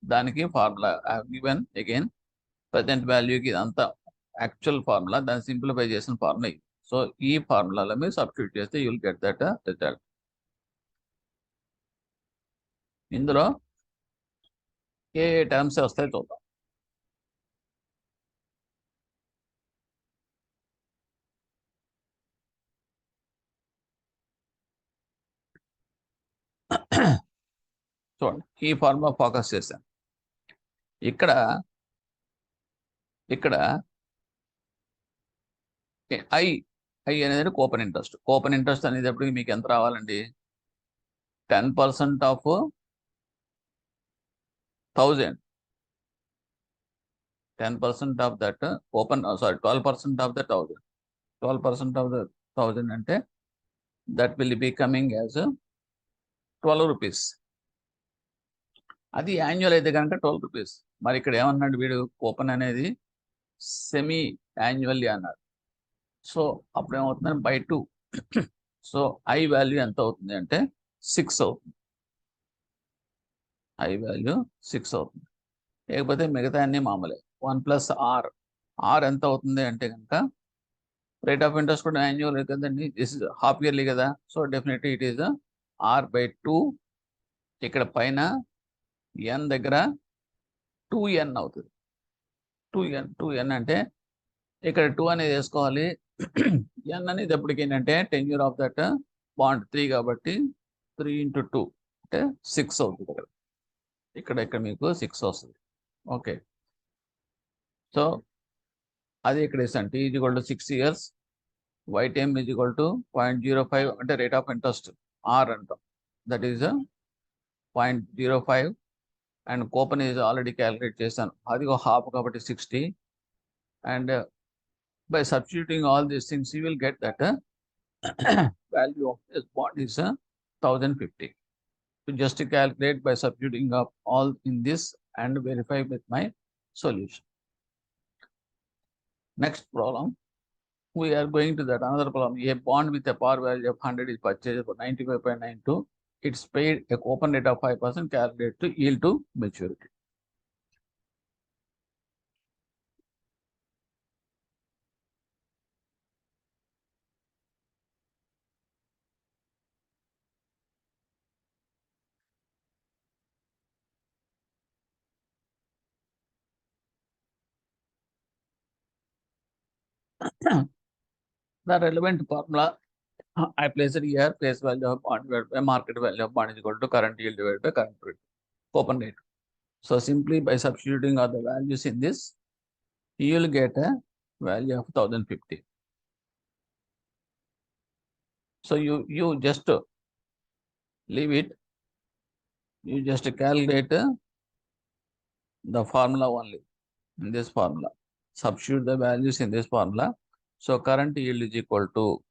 Speaker 1: దానికి formula I have given again. Present వాల్యూకి ఇదంతా actual formula, దాన్ని simplify చేసిన formula. So ఈ ఫార్ములాలో మీరు substitute చేస్తే you will get that result. ఇందులో ఏ టర్మ్స్ వస్తాయి చూద్దాం. చూడండి, ఈ ఫార్ములా ఫోకస్ చేశాను. ఇక్కడ ఐ అనేది కూపన్ ఇంట్రెస్ట్. కూపన్ ఇంట్రెస్ట్ అనేటప్పటికి మీకు ఎంత రావాలండి? 10% of 1000. 10% of that coupon, sorry 12% of the 1000. 12% of the 1000 అంటే that will be coming as 12 rupees. అది యాన్యువల్ అయితే కనుక 12 రూపీస్. మరి ఇక్కడ ఏమన్నాడు వీడు? కూపన్ అనేది సెమీ యాన్యువల్లీ అన్నాడు. సో అప్పుడు ఏమవుతుందని బై 2. సో ఐ వాల్యూ ఎంత అవుతుంది అంటే 6 అవుతుంది. ఐ వాల్యూ 6 అవుతుంది. లేకపోతే మిగతా అన్ని మామూలే. 1 ప్లస్ ఆర్. ఆర్ ఎంత అవుతుంది అంటే కనుక రేట్ ఆఫ్ ఇంట్రెస్ట్ కూడా యాన్యువల్ కదండి, దిస్ ఇస్ హాఫ్ ఇయర్లీ కదా. So definitely it is R by 2. ఇక్కడ పైన ఎన్ దగ్గర 2n అవుతుంది. 2n అంటే ఇక్కడ 2 అనేది వేసుకోవాలి. n అనేది ఎప్పటికి ఏంటంటే టెన్యూర్ ఆఫ్ దట్ బాండ్ 3 కాబట్టి 3 × 2 అంటే 6 అవుతుంది. ఇక్కడ మీకు 6 వస్తుంది. ఓకే, సో అది ఇక్కడ ఇస్తాను. T is equal to 6 years, y time is equal to 0.05 అంటే రేట్ ఆఫ్ ఇంట్రెస్ట్ R అంటాం, that is 0.05. And coupon is already calculate చేశాను, అది హాఫ్ కాబట్టి 60. And by substituting all these things, you will get that value of this bond is 1050. So just to calculate by substituting up all in this and verify with my solution. Next problem, we are going to that another problem. A bond with a par value of 100 is purchased for 95.92. It's paid a coupon rate of 5%, calculated to yield to maturity. the relevant formula I place it here, face value of bond divided by market value of bond is equal to current yield divided by current rate, open rate. So simply by substituting all the values in this, you will get a value of 1050. So you just leave it, you just calculate the formula only in this formula. Substitute the values in this formula. So current yield is equal to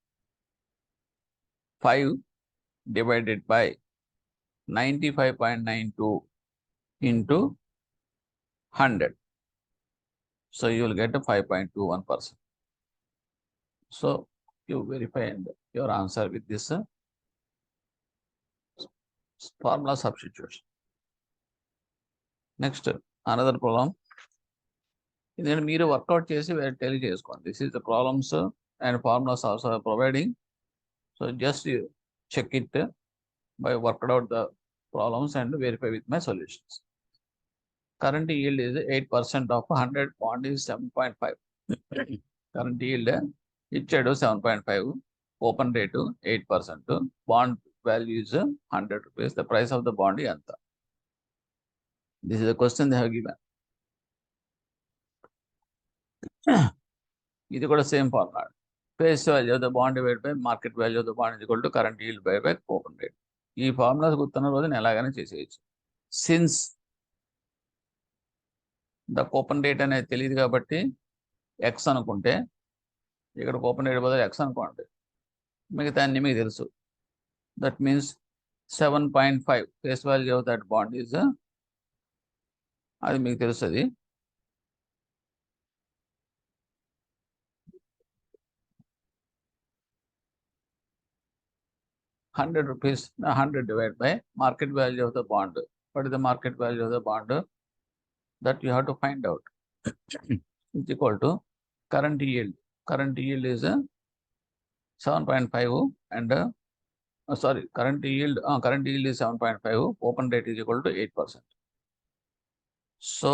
Speaker 1: 5 divided by 95.92 into 100. So you will get a 5.21%. So you verify your answer with this formula substitution. Next, another problem. Then మీరు work out చేసి తెలియజేసుకోండి. This is the problems and formulas also providing. So just check it by worked out the problems and verify with my solutions. Current yield is 8% of 100, bond is 7.5. Current yield ఇచ్చాడు 7.5, open rate 8%, bond value is 100 rupees. The price of the bond is anta. This is the question they have given. ఇది కూడా same formula. Face value of the bond divide by market value of the bond is equal to current yield by open rate. ఈ formulas గుర్తున్న రోజున ఎలాగైనా చేసేయచ్చు. Since the open rate అనేది తెలియదు కాబట్టి ఎక్స్ అనుకుంటే, ఇక్కడ ఓపెన్ రేట్ బదులు ఎక్స్ అనుకోండి, మిగతా అన్ని మీకు తెలుసు. That means 7.5 face value of that bond is, అది మీకు తెలుస్తుంది. ₹100, 100 divided by market value of the bond. What is the market value of the bond? That you have to find out. Is equal to current yield. Current yield is 7.5 and current yield is 7.5. Open rate is equal to 8%. So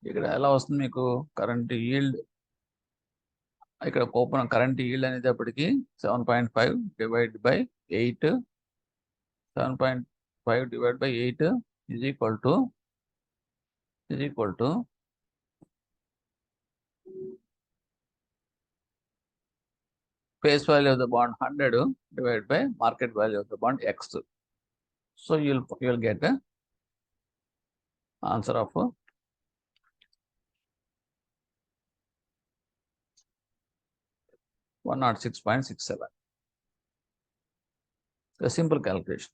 Speaker 1: ఇక్కడ ఎలా వస్తుంది మీకు current yield? ఇక్కడ open current yield అనేటప్పటికి 7.5 divide by 8, 7.5 divide by 8 is equal to face value of the bond 100 divided by market value of the bond x. So you'll get a answer of 106.67. A simple calculation.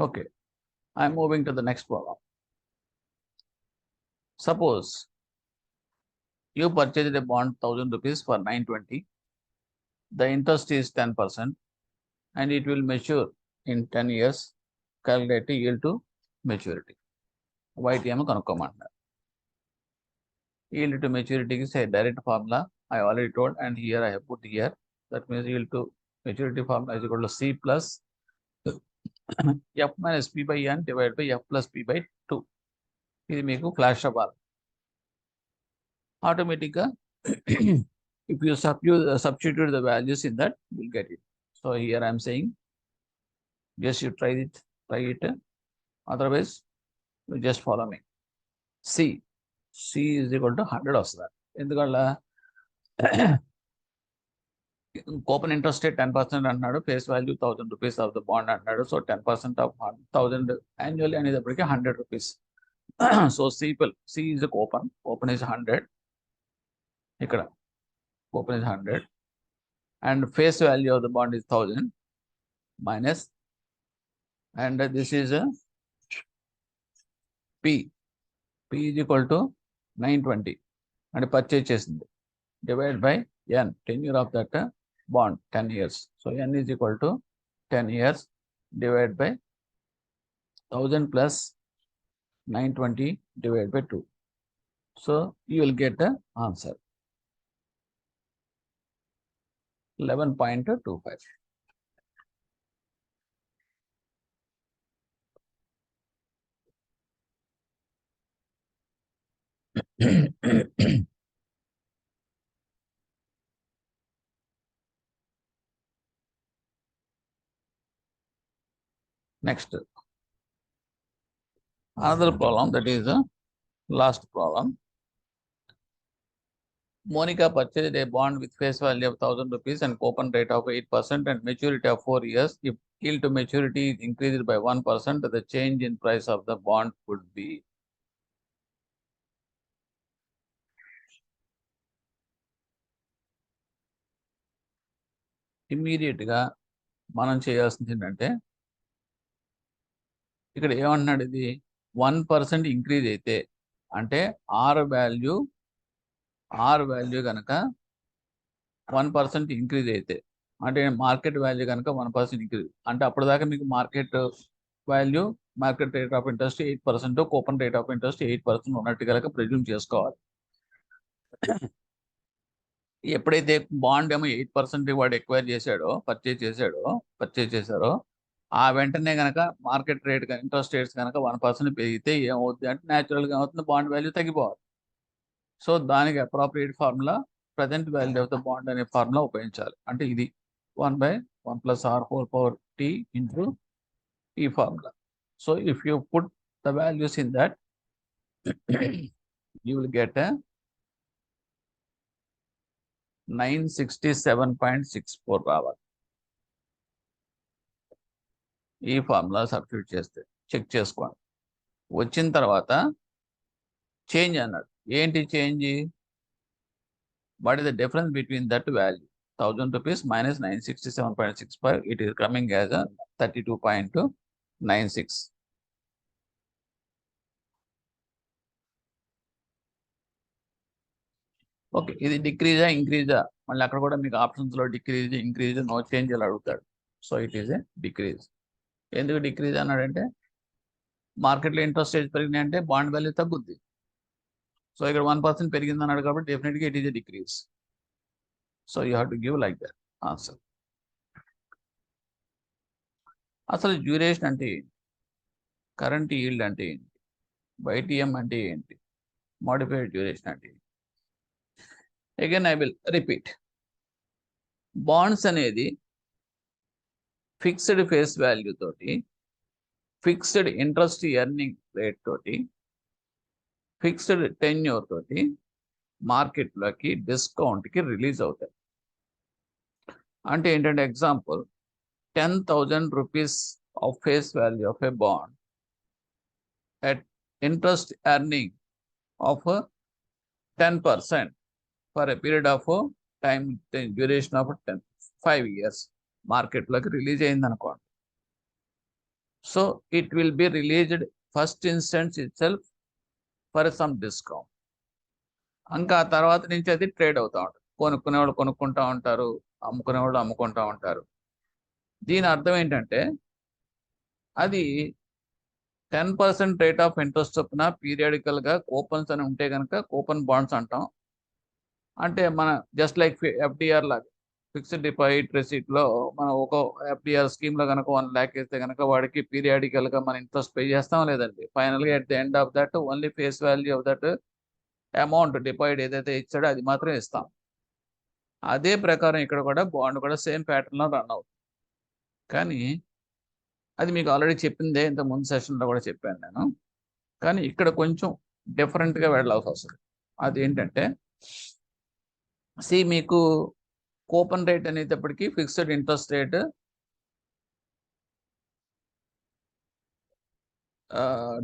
Speaker 1: Okay, I'm moving to the next problem. Suppose you purchased a bond 1000 rupees for 920. The interest is 10% and it will mature in 10 years. Calculate yield to maturity. YTM కనుక్కోమంటున్నారు. Yield to maturity is a direct formula. I already told, and here I have put here. That means yield to maturity formula is equal to C plus F minus P by N divided by F plus P by 2. ఇది మీకు flash అవ్వాలి. ఆటోమేటిక్గా if you substitute the values in that, you will get it. So here I am saying, just you try it. Otherwise, you just follow me. C is equal to 100 వస్తుంది. ఎందుకంటే open interest rate 10% అంటున్నాడు, face value 1000 rupees of the bond అంటున్నాడు. So 10% of 1000 annually అనేటప్పటికి 100 rupees. So C is open is 100. ఇక్కడ open is 100 and face value of the bond is 1000 minus, and this is P is equal to 920 and purchase చేసింది, divide by N, tenure of that bond 10 years. So N is equal to 10 years divided by 1000 plus 920 divided by 2. So you will get the answer 11.25. Next, another problem, that is the last problem. Monica purchased a bond with face value of 1,000 rupees and coupon rate of 8% and maturity of 4 years. If yield to maturity is increased by 1%, the change in price of the bond would be. Immediate గా మనం చేయాల్సింది ఏంటంటే, ఇక్కడ ఏమంటున్నాడు, ఇది 1% increase అయితే, అంటే are value కనుక 1% ఇంక్రీజ్ అయితే, అంటే మార్కెట్ వాల్యూ కనుక 1% ఇంక్రీజ్, అంటే అప్పటిదాకా మీకు market value, market rate of interest 8%, coupon rate of interest 8% ఉన్నట్టు కనుక ప్రెజ్యూమ్ చేసుకోవాలి. ఎప్పుడైతే బాండ్ ఏమో 8% వాడు ఎక్వైర్ చేశాడో, పర్చేజ్ చేశారో, ఆ వెంటనే కనుక మార్కెట్ రేట్ ఇంట్రెస్ట్ రేట్స్ కనుక 1% పెరిగితే ఏమవుతుంది అంటే, న్యాచురల్గా అవుతుంది, బాండ్ వాల్యూ తగ్గిపోవాలి. సో దానికి appropriate formula present value of the bond అనే ఫార్ములా ఉపయోగించాలి. అంటే ఇది 1/1 + R4/T ఇంటూ ఈ formula. So if you put the values in that, you will get a 967.64 రావాలి. ఈ ఫార్ములా సబ్స్టిట్యూట్ చేస్తే చెక్ చేసుకోండి. వచ్చిన తర్వాత చేంజ్ అన్నాడు. ఏంటి change? What is the difference between that value? 1,000 rupees minus 967.65, it is coming as a 32.96. Okay, ఇది డిక్రీజా ఇంక్రీజా? మళ్ళీ అక్కడ కూడా మీకు ఆప్షన్స్ లో డిక్రీజ్, ఇంక్రీజ్, నో చేంజ్ అని అడుగుతాడు. So it is a decrease. ఎందుకు డిక్రీజ్ అన్నాడంటే, మార్కెట్లో ఇంట్రెస్ట్ రేట్స్ పెరిగినాయి అంటే బాండ్ వాల్యూ తగ్గుద్ది. సో ఇక్కడ 1% పెరిగింది అన్నాడు కాబట్టి డెఫినెట్గా it is a decrease. So you have to give like that answer. అసలు డ్యూరేషన్ అంటే ఏంటి? కరెంట్ ఈల్డ్ అంటే ఏంటి? YTM అంటే ఏంటి? మోడిఫైడ్ డ్యూరేషన్ అంటే ఏంటి? Again I will repeat. Bonds అనేది ఫిక్స్డ్ ఫేస్ వాల్యూ తోటి, ఫిక్స్డ్ ఇంట్రెస్ట్ ఎర్నింగ్ రేట్ తోటి, ఫిక్స్డ్ టెన్యూర్ తోటి మార్కెట్లోకి డిస్కౌంట్కి రిలీజ్ అవుతాయి. అంటే ఏంటంటే, example 10,000 rupees of face value of a bond at interest earning of 10% for a period of time duration of 5 years మార్కెట్లోకి release అయింది అనుకోండి. So it will be released first instance it self for some discount. ఇంకా ఆ తర్వాత నుంచి అది trade అవుతూ ఉంటుంది. కొనుక్కునేవాళ్ళు కొనుక్కుంటూ ఉంటారు, అమ్ముకునేవాళ్ళు అమ్ముకుంటూ ఉంటారు. దీని అర్థం ఏంటంటే, అది 10% రేట్ ఆఫ్ ఇంట్రెస్ట్ చొప్పున పీరియాడికల్గా కూపన్స్ అని ఉంటే కనుక కూపన్ బాండ్స్ అంటాం. అంటే మన జస్ట్ లైక్ FDR లాగా, ఫిక్స్డ్ డిపాజిట్ రెసిప్ట్లో మనం ఒక FDR స్కీమ్లో కనుక 1 lakh వేస్తే కనుక వాడికి పీరియాడికల్గా మన ఇంట్రెస్ట్ పే చేస్తాం లేదండి. ఫైనల్గా at the end of that only face value of that amount deposit ఏదైతే ఇచ్చాడో అది మాత్రం ఇస్తాం. అదే ప్రకారం ఇక్కడ కూడా బాండ్ కూడా సేమ్ ప్యాటర్న్లో రన్ అవుతుంది. కానీ అది మీకు ఆల్రెడీ చెప్పిందే, ఇంత ముందు సెషన్లో కూడా చెప్పాను నేను. కానీ ఇక్కడ కొంచెం డిఫరెంట్గా వెళ్ళాల్సి వస్తుంది. అదేంటంటే, మీకు కూపన్ రేట్ అనేటప్పటికీ fixed interest rate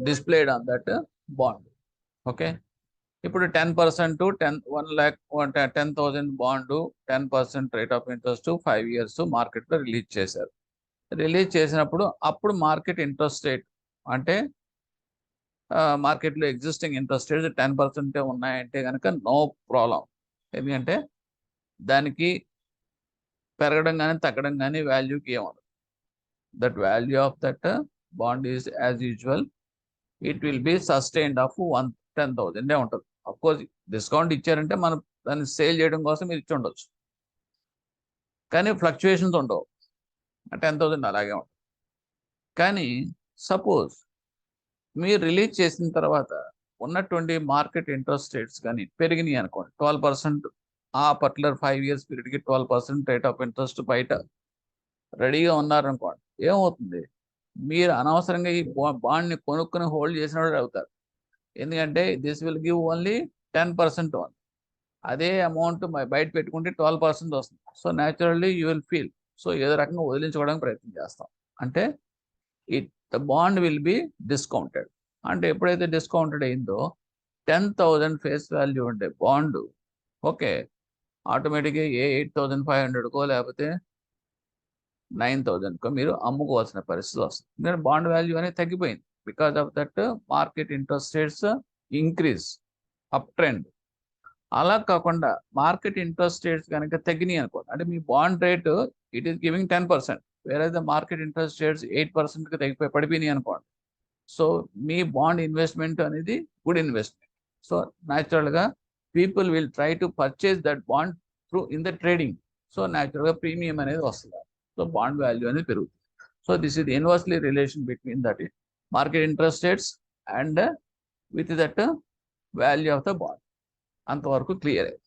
Speaker 1: displayed on that bond. Okay, ఇప్పుడు 10% 1 lakh 10,000 bond 10% rate of interest 5 years మార్కెట్లో రిలీజ్ చేశారు. రిలీజ్ చేసినప్పుడు అప్పుడు మార్కెట్ ఇంట్రెస్ట్ రేట్ అంటే మార్కెట్లో ఎగ్జిస్టింగ్ ఇంట్రెస్ట్ రేట్స్ 10% ఉన్నాయంటే కనుక నో ప్రాబ్లం. ఎందుకంటే దానికి పెరగడం కానీ తగ్గడం కానీ వాల్యూకి ఏమవుతుంది. That value of that bond is as usual, it will B sustained of 10,000 ఉంటుంది. అఫ్కోర్స్ డిస్కౌంట్ ఇచ్చారంటే మనం దాన్ని సేల్ చేయడం కోసం మీరు ఇచ్చి ఉండొచ్చు, కానీ ఫ్లక్చుయేషన్స్ ఉండవు. 10,000 అలాగే ఉంటుంది. కానీ సపోజ్ మీరు రిలీజ్ చేసిన తర్వాత ఉన్నటువంటి మార్కెట్ ఇంట్రెస్ట్ రేట్స్ కానీ పెరిగినాయి అనుకోండి 12%, ఆ particular 5 years పీరియడ్కి 12% rate of interest బయట రెడీగా ఉన్నారనుకోండి, ఏమవుతుంది, మీరు అనవసరంగా ఈ బాండ్ని కొనుక్కుని హోల్డ్ చేసిన వాళ్ళు అవుతారు. ఎందుకంటే this will give only 10% only. అదే అమౌంట్ బయట పెట్టుకుంటే 12% వస్తుంది. So naturally you will feel, so ఏదో రకంగా వదిలించుకోవడానికి ప్రయత్నం చేస్తాం. అంటే the bond will be discounted. అంటే ఎప్పుడైతే డిస్కౌంటెడ్ అయిందో 10,000 ఫేస్ వాల్యూ ఉండే బాండ్ ఓకే ఆటోమేటిక్గా 8,500కో లేకపోతే 9,000కో మీరు అమ్ముకోవాల్సిన పరిస్థితి వస్తుంది. ఎందుకంటే బాండ్ వాల్యూ అనేది తగ్గిపోయింది because of that market interest rates increase up trend. అలా కాకుండా మార్కెట్ ఇంట్రెస్ట్ రేట్స్ కనుక తగ్గినాయి అనుకోండి, అంటే మీ bond rate it is giving 10%, వేరే ద మార్కెట్ ఇంట్రెస్ట్ రేట్స్ 8%కి తగ్గిపోయి పడిపోయినాయి అనుకోండి. సో మీ బాండ్ ఇన్వెస్ట్మెంట్ అనేది గుడ్ ఇన్వెస్ట్మెంట్. సో న్యాచురల్గా people will try to purchase that bond through in the trading. So న్యాచురల్గా ప్రీమియం అనేది వస్తుంది. సో బాండ్ వాల్యూ అనేది పెరుగుతుంది. So this is inversely relation between that market interest rates and with that value of the bond. అంతవరకు clear అయ్యింది.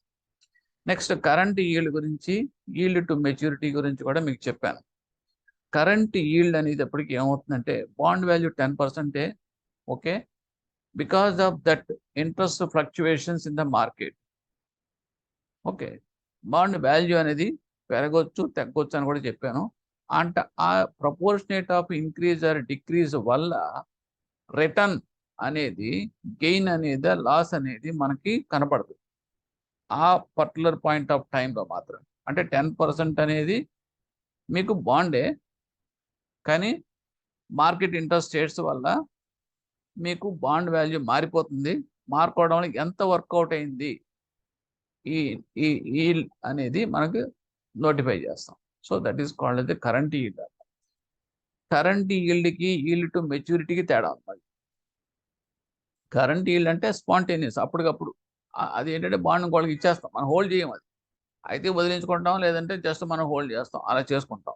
Speaker 1: Next current yield గురించి, yield to maturity గురించి కూడా మీకు చెప్పాను. కరెంట్ ఈల్డ్ అనేది ఎప్పటికి ఏమవుతుందంటే bond value 10%, okay, because of that interest fluctuations in the market. Okay, bond value అనేది పెరగొచ్చు తగ్గొచ్చు అని కూడా చెప్పాను. అంటే ఆ proportionate of increase or decrease వల్ల రిటర్న్ అనేది గెయిన్ అనేది లాస్ అనేది మనకి కనపడదు ఆ పర్టికులర్ పాయింట్ ఆఫ్ టైంలో మాత్రం. అంటే 10% అనేది మీకు బాండే, కానీ మార్కెట్ ఇంట్రెస్ట్ రేట్స్ వల్ల మీకు బాండ్ వాల్యూ మారిపోతుంది. మారుకోవడం వల్ల ఎంత వర్కౌట్ అయింది ఈ ఈ ఈల్డ్ అనేది మనకు నోటిఫై చేస్తాం. So that is called the current yield. Current ఈల్డ్కి ఈల్డ్ టు మెచ్యూరిటీకి తేడా ఉంది. కరెంట్ ఈల్డ్ అంటే స్పాంటేనియస్, అప్పటికప్పుడు. అది ఏంటంటే బాండ్ వాళ్ళకి ఇచ్చేస్తాం, మనం హోల్డ్ చేయం. అది అయితే వదిలించుకుంటాం, లేదంటే జస్ట్ మనం హోల్డ్ చేస్తాం, అలా చేసుకుంటాం.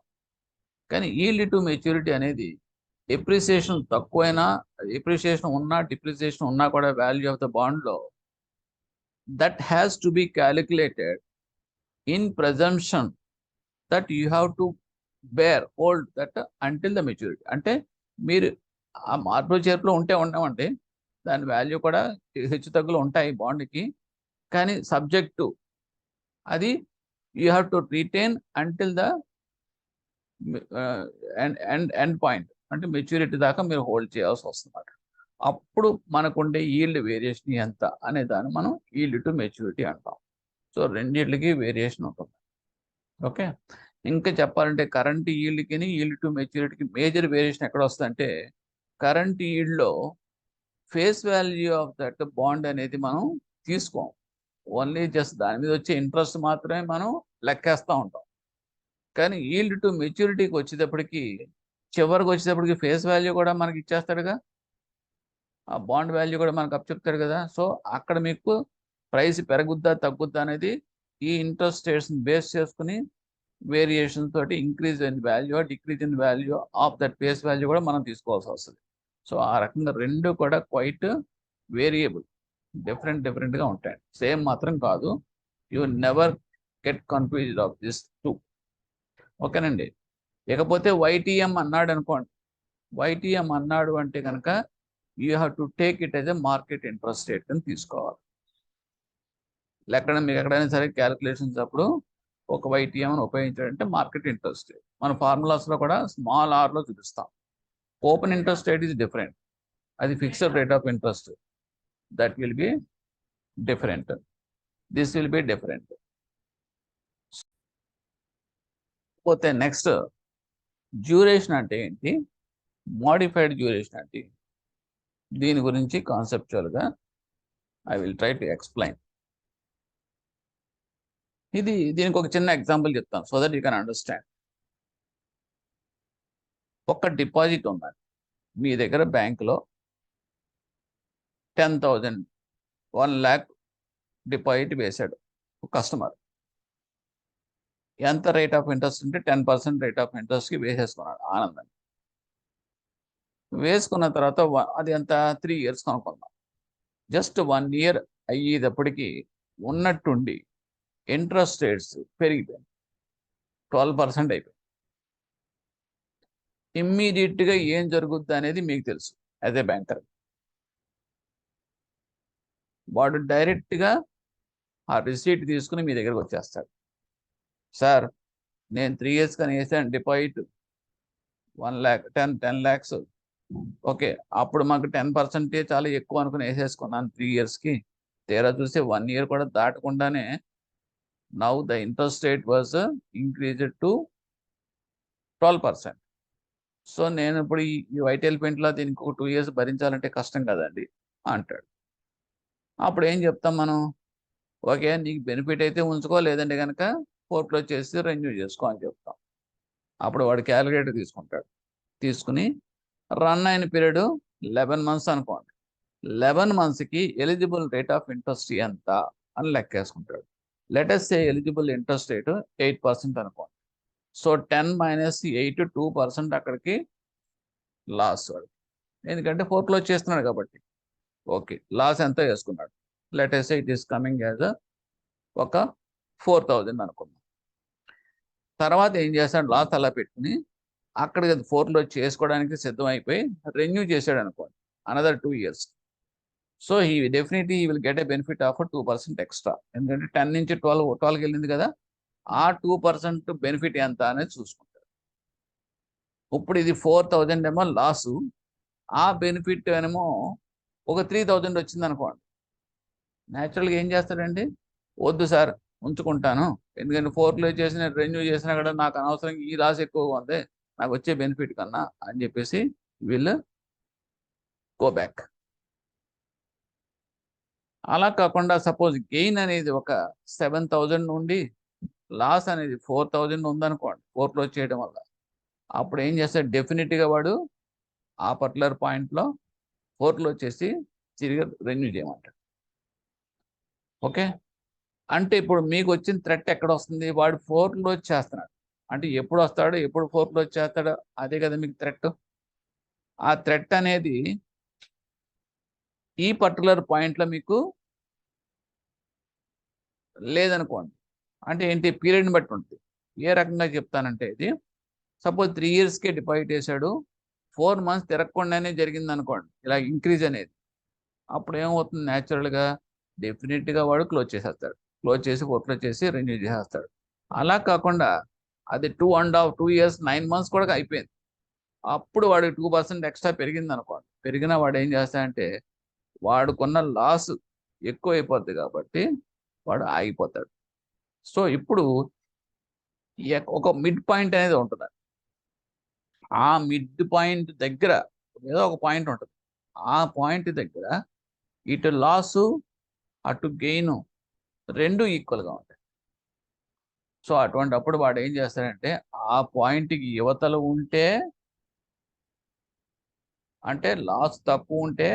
Speaker 1: కానీ ఈల్డ్ టు మెచ్యూరిటీ అనేది ఎప్రిసియేషన్ తక్కువైనా, ఎప్రిసియేషన్ ఉన్నా డిప్రిసియేషన్ ఉన్నా కూడా వాల్యూ ఆఫ్ ద బాండ్లో that has to be calculated in presumption that you have to bear hold that until the maturity. అంటే మీరు ఆ మార్పులు చేర్పులో ఉండమంటే దాని వాల్యూ కూడా హెచ్చు తగ్గులు ఉంటాయి బాండ్కి, కానీ సబ్జెక్టు అది you have to retain until the end point, అంటే మెచ్యూరిటీ దాకా మీరు హోల్డ్ చేయాల్సి వస్తుంది. అప్పుడు మనకుండే ఈల్డ్ వేరియేషన్ ఎంత అనే దాన్ని మనం ఈల్డ్ టు మెచ్యూరిటీ అంటాం. సో రెండింటికి వేరియేషన్ ఉంటుంది. ఓకే, ఇంకా చెప్పాలంటే కరెంట్ ఈల్డ్కి ఈల్డ్ టు మెచ్యూరిటీకి మేజర్ వేరియేషన్ ఎక్కడ వస్తుందంటే కరెంట్ ఈల్డ్లో face value of that bond అనేది మనం తీసుకోం, ఓన్లీ జస్ట్ దాని మీద వచ్చే ఇంట్రెస్ట్ మాత్రమే మనం లెక్కేస్తూ ఉంటాం. కానీ ఈల్డ్ టు మెచ్యూరిటీకి వచ్చేటప్పటికి చివరికి వచ్చేటప్పటికి ఫేస్ వాల్యూ కూడా మనకి ఇచ్చేస్తాడుగా, ఆ బాండ్ వాల్యూ కూడా మనకు అప్పచెప్తాడు కదా. సో అక్కడ మీకు ప్రైస్ పెరుగుద్దా తగ్గుద్దా అనేది ఈ ఇంట్రెస్ట్ రేట్స్ని బేస్ చేసుకుని వేరియేషన్ తోటి increase in value decrease in value of that face value కూడా మనం తీసుకోవాల్సి వస్తుంది. సో ఆ రకంగా రెండు కూడా క్వైట్ వేరియబుల్, డిఫరెంట్గా ఉంటాయి, సేమ్ మాత్రం కాదు. You never get confused of this too. ఓకేనండి. ఇకపోతే వైటీఎం అన్నాడు అనుకోండి, వైటీఎం అన్నాడు అంటే కనుక you have to take it as a market interest rate అని తీసుకోవాలి. మీకు ఎక్కడైనా సరే క్యాలిక్యులేషన్స్ అప్పుడు ఒక వైటీఎం ఉపయోగించాడంటే మార్కెట్ ఇంట్రెస్ట్ రేట్. మన ఫార్ములాస్లో కూడా స్మాల్ ఆర్లో చూపిస్తాం. Open interest rate is different, అది fixed rate of interest, that will be different, this will be different. పోతే నెక్స్ట్ డ్యూరేషన్ అంటే ఏంటి, మోడిఫైడ్ డ్యూరేషన్ అంటే దీని గురించి కాన్సెప్చువల్గా I will try to explain. దీనికి ఒక చిన్న ఎగ్జాంపుల్ చెప్తాను so that you can understand. ఒక డిపాజిట్ ఉందండి మీ దగ్గర బ్యాంకులో, 10,000 1 lakh డిపాజిట్ వేశాడు కస్టమర్. ఎంత రేట్ ఆఫ్ ఇంట్రెస్ట్ అంటే 10% రేట్ ఆఫ్ ఇంట్రెస్ట్కి వేసేసుకున్నాడు ఆనందంగా. వేసుకున్న తర్వాత అది ఎంత 3 years కనుక్కుందాం. జస్ట్ 1 year అయ్యేటప్పటికి ఉన్నట్టుండి ఇంట్రెస్ట్ రేట్స్ పెరిగిపోయాయి, 12% అయిపోయింది. ఇమ్మీడియట్గా ఏం జరుగుద్ది అనేది మీకు తెలుసు. యాజ్ ఏ బ్యాంకర్, వాడు డైరెక్ట్గా ఆ రిసీట్ తీసుకుని మీ దగ్గరకు వచ్చేస్తాడు. సార్, నేను 3 years కానీ వేసాను డిపాజిట్ 1 lakh 10 lakhs. ఓకే, అప్పుడు మాకు 10% చాలా ఎక్కువ అనుకుని వేసేసుకున్నాను 3 yearsకి. తీరా చూస్తే 1 year కూడా దాటకుండానే now the interest rate was increased to 12%. So నేను ఇప్పుడు ఈ వైట్ ఎలిఫెంట్లో దీనికి ఒక 2 years భరించాలంటే కష్టం కదండి అంటాడు. అప్పుడు ఏం చెప్తాం మనం? ఓకే, నీకు బెనిఫిట్ అయితే ఉంచుకో, లేదంటే కనుక ఫోర్క్లోజ్ చేసి రెన్యూ చేసుకో అని చెప్తాం. అప్పుడు వాడు క్యాలిక్యులేటర్ తీసుకుంటాడు. తీసుకుని రన్ అయిన పీరియడ్ 11 months అనుకోండి. 11 monthsకి ఎలిజిబుల్ రేట్ ఆఫ్ ఇంట్రెస్ట్ ఎంత అని లెక్కేసుకుంటాడు. లెటెస్ట్ సే ఎలిజిబుల్ ఇంట్రెస్ట్ రేట్ 8% అనుకోండి. సో 10 - 8 2% అక్కడికి లాస్ వాడు, ఎందుకంటే ఫోర్క్లోజ్ చేస్తున్నాడు కాబట్టి. ఓకే, లాస్ ఎంత వేసుకున్నాడు? Latest say it is coming as ఒక 4,000 అనుకున్నాం. తర్వాత ఏం చేస్తాడు? లాస్ అలా పెట్టుకుని అక్కడికి ఫోర్క్లోజ్ చేసుకోవడానికి సిద్ధం అయిపోయి రెన్యూ చేశాడు అనుకోండి another 2 years. So he definitely he will get a benefit of 2% extra, ఎందుకంటే 10 నుంచి 12కి వెళ్ళింది కదా, ఆ 2% బెనిఫిట్ ఎంత అనేది చూసుకుంటారు. ఇప్పుడు ఇది 4,000 ఏమో లాసు, ఆ బెనిఫిట్ ఏమో ఒక 3,000 వచ్చింది అనుకోండి. న్యాచురల్గా ఏం చేస్తాడండి? వద్దు సార్, ఉంచుకుంటాను, ఎందుకంటే ఫోర్క్లోజ్ చేసిన రెన్యూ చేసినా కూడా నాకు అనవసరం, ఈ లాస్ ఎక్కువగా ఉంది నాకు వచ్చే బెనిఫిట్ కన్నా అని చెప్పేసి వీళ్ళు గో బ్యాక్. అలా కాకుండా సపోజ్ గెయిన్ అనేది ఒక 7,000 నుండి లాస్ అనేది 4,000 ఉందనుకోండి ఫోర్క్లోజ్ చేయడం వల్ల, అప్పుడు ఏం చేస్తాడు? డెఫినెట్గా వాడు ఆ పర్టికులర్ పాయింట్లో ఫోర్క్లోజ్ చేసి తిరిగి రెన్యూ చేయమంటాడు. ఓకే, అంటే ఇప్పుడు మీకు వచ్చిన థ్రెట్ ఎక్కడ వస్తుంది? వాడు ఫోర్క్లోజ్ చేస్తున్నాడు అంటే ఎప్పుడు వస్తాడు, ఎప్పుడు ఫోర్క్లోజ్ చేస్తాడు, అదే కదా మీకు థ్రెట్. ఆ థ్రెట్ అనేది ఈ పర్టికులర్ పాయింట్లో మీకు లేదనుకోండి, అంటే ఏంటి? పీరియడ్ని బట్టి ఉంటుంది. ఏ రకంగా చెప్తానంటే, ఇది సపోజ్ 3 yearsకే డిపాజిట్ చేశాడు, 4 months తిరగకుండానే జరిగింది అనుకోండి ఇలా ఇంక్రీజ్ అనేది, అప్పుడు ఏమవుతుంది? న్యాచురల్గా డెఫినెట్గా వాడు క్లోజ్ చేసేస్తాడు. క్లోజ్ చేసి ఫోర్క్లోజ్ చేసి రెన్యూ చేసేస్తాడు. అలా కాకుండా అది 2 years 9 months కూడా అయిపోయింది, అప్పుడు వాడు 2% ఎక్స్ట్రా పెరిగింది అనుకోండి. పెరిగినా వాడు ఏం చేస్తాడంటే, వాడుకున్న లాస్ ఎక్కువ అయిపోద్ది కాబట్టి వాడు ఆగిపోతాడు. సో ఇప్పుడు ఒక మిడ్ పాయింట్ అనేది ఉంటుంది. ఆ మిడ్ పాయింట్ దగ్గర ఏదో ఒక పాయింట్ ఉంటుంది. ఆ పాయింట్ దగ్గర ఇటు లాసు అటు గెయిన్ రెండు ఈక్వల్గా ఉంటాయి. సో అటువంటి అప్పుడు వాడు ఏం చేస్తాడంటే, ఆ పాయింట్కి యువతలు ఉంటే, అంటే లాస్ తక్కువ ఉంటే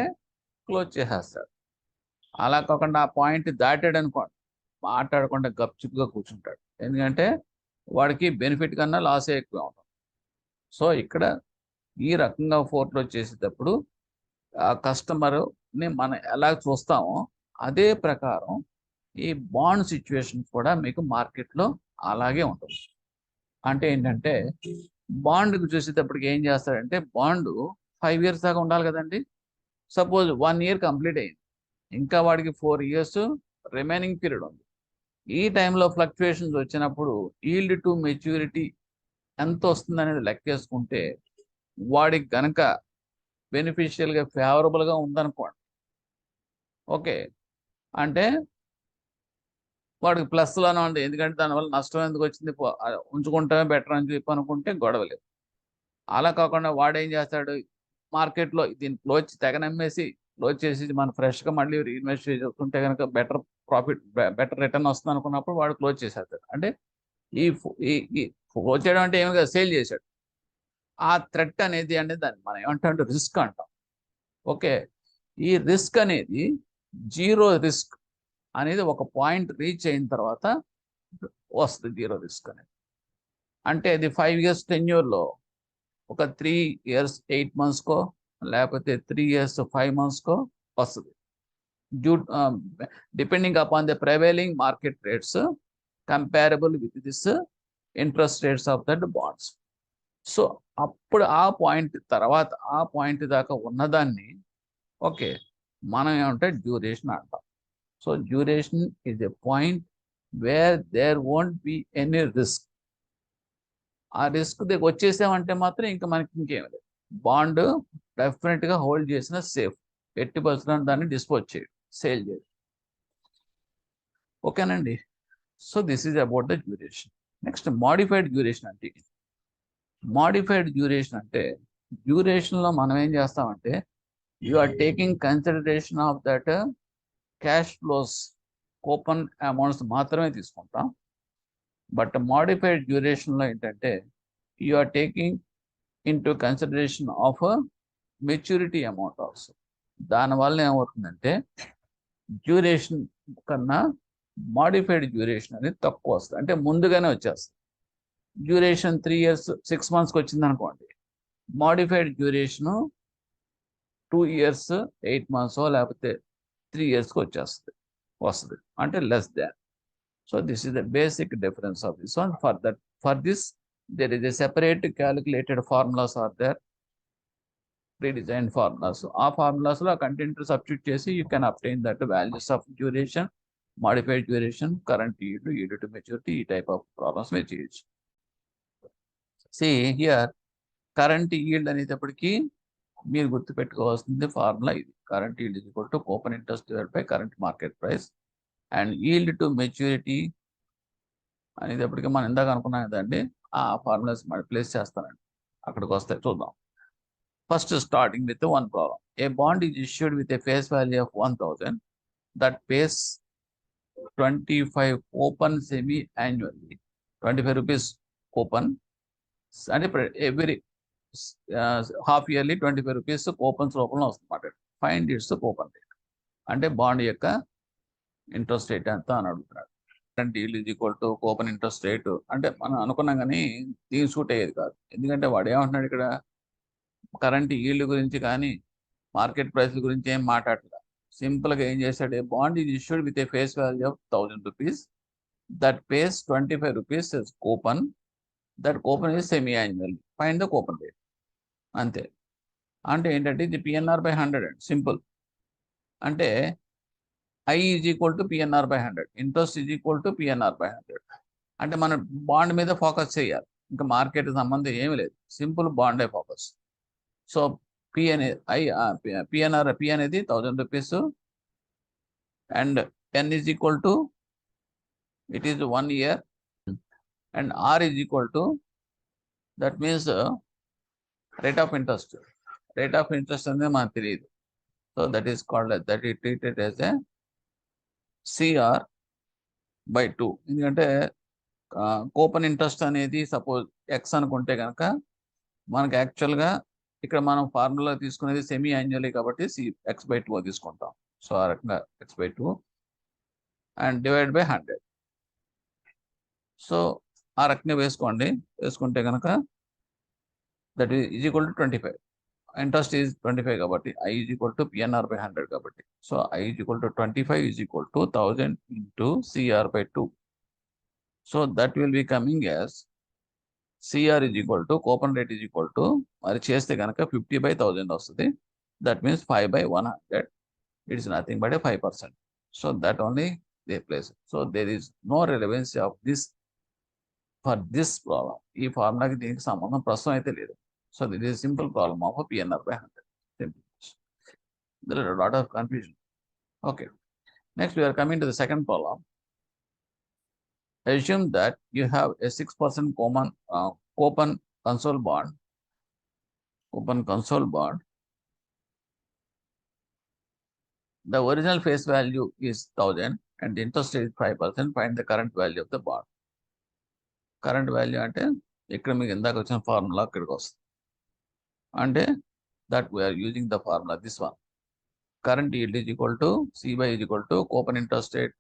Speaker 1: క్లోజ్ చేసేస్తాడు. అలా కాకుండా ఆ పాయింట్ దాటాడు అనుకోండి, మాట్లాడకుండా గప్చుప్గా కూర్చుంటాడు, ఎందుకంటే వాడికి బెనిఫిట్ కన్నా లాసే ఎక్కువ ఉంటుంది. సో ఇక్కడ ఈ రకంగా ఫోర్క్లోజ్ చేసేటప్పుడు ఆ కస్టమర్ని మనం ఎలా చూస్తామో అదే ప్రకారం ఈ బాండ్ సిచ్యువేషన్ కూడా మీకు మార్కెట్లో అలాగే ఉంటుంది. అంటే ఏంటంటే, బాండ్కి చూసేటప్పటికి ఏం చేస్తాడంటే, బాండ్ 5 years దాకా ఉండాలి కదండి. సపోజ్ 1 year కంప్లీట్ అయింది, ఇంకా వాడికి 4 years రిమైనింగ్ పీరియడ్ ఉంది. ఈ టైంలో ఫ్లక్చుయేషన్స్ వచ్చినప్పుడు ఈల్డ్ టు మెచ్యూరిటీ ఎంత వస్తుంది అనేది లెక్కేసుకుంటే, వాడికి గనక బెనిఫిషియల్గా ఫేవరబుల్గా ఉందనుకోండి, ఓకే, అంటే వాడికి ప్లస్లోనే ఉంది, ఎందుకంటే దానివల్ల నష్టం ఎందుకు వచ్చింది, ఉంచుకుంటామే బెటర్ అని చెప్పి అనుకుంటే గొడవ లేదు. అలా కాకుండా వాడు ఏం చేస్తాడు? మార్కెట్లో దీన్ని క్లోజ్ తెగనమ్మేసి క్లోజ్ చేసి మనం ఫ్రెష్గా మళ్ళీ రీఇన్వెస్ట్ చేసుకుంటే కనుక బెటర్ ప్రాఫిట్, బెటర్ రిటర్న్ వస్తుంది అనుకున్నప్పుడు వాడు క్లోజ్ చేసేస్తాడు. అంటే ఈ క్లోజ్ చేయడం అంటే ఏమి కదా, సేల్ చేశాడు. ఆ థ్రెట్ అనేది దాన్ని మనం ఏమంటాం? రిస్క్ అంటాం. ఓకే, ఈ రిస్క్ అనేది జీరో రిస్క్ అనేది ఒక పాయింట్ రీచ్ అయిన తర్వాత వస్తుంది జీరో రిస్క్ అనేది. అంటే అది 5 years టెన్యూర్లో ఒక 3 years 8 months లేకపోతే 3 years 5 months వస్తుంది. depending upon the prevailing market rates comparable with this interest rates of that bonds. So అప్పుడు ఆ పాయింట్ తర్వాత ఆ పాయింట్ దాకా ఉన్నదాన్ని ఓకే మనం ఏమంటే డ్యూరేషన్ అంటాం. So duration is a point where there won't be any risk. ఆ రిస్క్ దగ్గర వచ్చేసామంటే మాత్రం ఇంకా మనకి ఇంకేం లేదు. బాండ్ డెఫినెట్గా హోల్డ్ చేసిన సేఫ్, 80% దాన్ని డిస్పోజ్ చేయడం, సేల్ చేయడం. ఓకేనండి. So this is about the duration. Next modified duration అంటే మాడిఫైడ్ డ్యూరేషన్ అంటే డ్యూరేషన్లో మనం ఏం చేస్తామంటే you are taking consideration of that cash flows coupon amounts మాత్రమే తీసుకుంటాం. బట్ మాడిఫైడ్ డ్యూరేషన్లో ఏంటంటే you are taking into consideration of maturity amount also. దానివల్ల ఏమవుతుందంటే డ్యూరేషన్ కన్నా మాడిఫైడ్ డ్యూరేషన్ అనేది తక్కువ వస్తుంది, అంటే ముందుగానే వచ్చేస్తుంది. డ్యూరేషన్ 3 years 6 monthsకి వచ్చింది అనుకోండి, మాడిఫైడ్ డ్యూరేషను 2 years 8 months లేకపోతే 3 yearsకి వస్తుంది, అంటే less than. So this is the basic difference of this one. For this there is a separate calculated formulas are there, pre-designed formulas. ఆ formulas లో కంటెంట్ సబ్స్టిట్యూట్ చేసి you can obtain that values of duration, modified duration, current yield, yield to maturity, ఈ type of problems మీరు చేయొచ్చు. See here, current yield అనేటప్పటికీ మీరు గుర్తుపెట్టుకోవాల్సింది formula ఇది. Current yield is equal to coupon interest divided by current market price. And yield to maturity అనేటప్పటికీ మనం ఇందాక అనుకున్నాం కదండి, ఆ ఫార్ములాస్ మరి ప్లేస్ చేస్తానండి, అక్కడికి వస్తాయి చూద్దాం. First starting with one problem. A bond is issued with a face value of 1000 that pays 25 coupon semi annually. 25 rupees coupon అంటే every half yearly 25 rupees coupons రూపంలో వస్తుంది. ఫైండ్ ఇట్స్ కూపన్ రేట్, అంటే bond యొక్క interest rate ఎంత అని అడుగుతున్నాడు. Current yield is equal to coupon interest rate అంటే మనం అనుకున్నాం కానీ దీని సూట్ అయ్యేది కాదు. ఎందుకంటే వాడు ఏమంటున్నాడు ఇక్కడ, కరెంట్ ఈల్డ్ గురించి కానీ మార్కెట్ ప్రైస్ గురించి ఏం మాట్లాడలేదు. సింపుల్గా ఏం చేశాడు, a bond is issued with a face value of 1000 rupees that pays 25 rupees coupon, that coupon is semi annual, find the coupon rate. అంతే. అంటే ఏంటంటే ఇది PNR by 100 అండి, సింపుల్. అంటే I is equal to PNR by 100, interest is equal to PNR by 100. అంటే మనం bond మీద focus చేయాలి, ఇంకా మార్కెట్ సంబంధం ఏమి లేదు, సింపుల్ బాండే ఫోకస్. సో P అనేది 1000 rupees and N is equal to it is 1 year and R is equal to that means rate of interest. Rate of interest అనేది మనకు తెలియదు. So that is called that is treated as a CR/2. ఎందుకంటే coupon interest అనేది suppose X అనుకుంటే కనుక మనకు యాక్చువల్గా ఇక్కడ మనం ఫార్ములా తీసుకునేది సెమీ యాన్యువల్లీ కాబట్టి X/2 తీసుకుంటాం. సో ఆ రకంగా X/2 and divide by 100. So ఆ రకంగా వేసుకుంటే కనుక that is equal to 25. Interest is 25 కాబట్టి I is equal to PNR by 100 కాబట్టి. So I is equal to 25 is equal to 1000 into CR/2. So that will be coming as CR is equal to coupon rate is equal to మరి చేస్తే కనుక 50/1000 వస్తుంది. That means 5/100. It's nothing but 5%. So that only they place. So there is no relevancy of this for this problem. ఈ ఫార్ములాకి దీనికి సంబంధం ప్రస్తుతం అయితే లేదు. So this is a simple problem of a PNR by 100. Simple. There are a lot of confusion. Okay. Next, we are coming to the second problem. Assume that you have a 6% coupon console bond. Coupon console bond. The original face value is 1000 and the interest rate is 5%. Find the current value of the bond. Current value అంటే ఇక్కడ మీకు ఇందాక వచ్చిన formula ఇక్కడికి వస్తుంది. అంటే that we are using the formula, this one. Current yield is equal to C/, is equal to coupon interest rate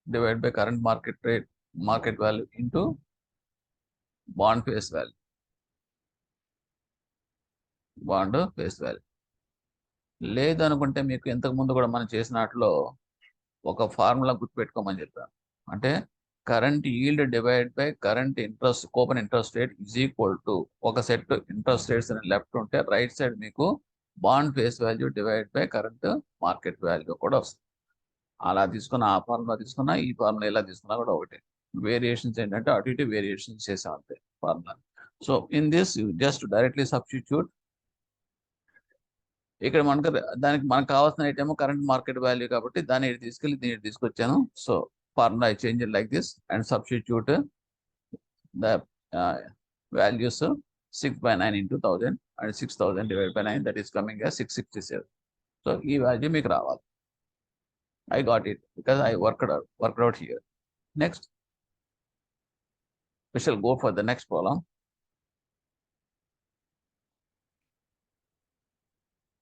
Speaker 1: divided by current market rate, market value into bond face value. Bond face value. లేదనుకుంటే మీకు ఇంతకు ముందు కూడా మనం చేసినట్లో ఒక formula గుర్తుపెట్టుకోమని చెప్పాను. అంటే current yield divide by current interest coupon interest rate is equal to ఒక సెట్ ఇంట్రెస్ట్ రేట్స్ అని లెఫ్ట్ ఉంటే రైట్ సైడ్ మీకు bond face value divide by current market value కూడా వస్తుంది. అలా తీసుకున్న ఆ ఫార్ములా తీసుకున్నా ఈ ఫార్ములా ఇలా తీసుకున్నా కూడా ఒకటే. వేరియేషన్స్ ఏంటంటే అటు ఇటు వేరియేషన్స్ చేసాం అంతే formula. So in this you just directly substitute. ఇక్కడ దానికి మనకు కావాల్సిన ఐటమ్ కరెంట్ మార్కెట్ వాల్యూ కాబట్టి దాన్ని ఇటు తీసుకెళ్ళి దీన్ని తీసుకొచ్చాను. So formula I change like this and substitute the values 6/9 into 1000 and 6000 divided by 9, that is coming as 667. So ఈ వాల్యూ మీకు రావాలి. I got it because I worked out here. Next, we shall go for the next problem.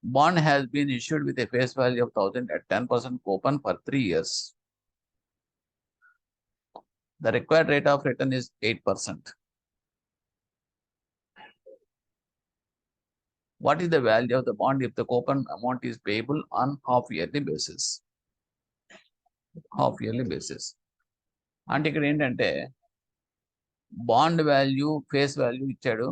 Speaker 1: Bond has been issued with a face value of 1000 at 10% coupon for 3 years. The required rate of return is 8%. What is the value of the bond if the coupon amount is payable on half-yearly basis? Half-yearly basis. అంటే ఇక్కడ ఏంటంటే bond value face value ఇచ్చాడు,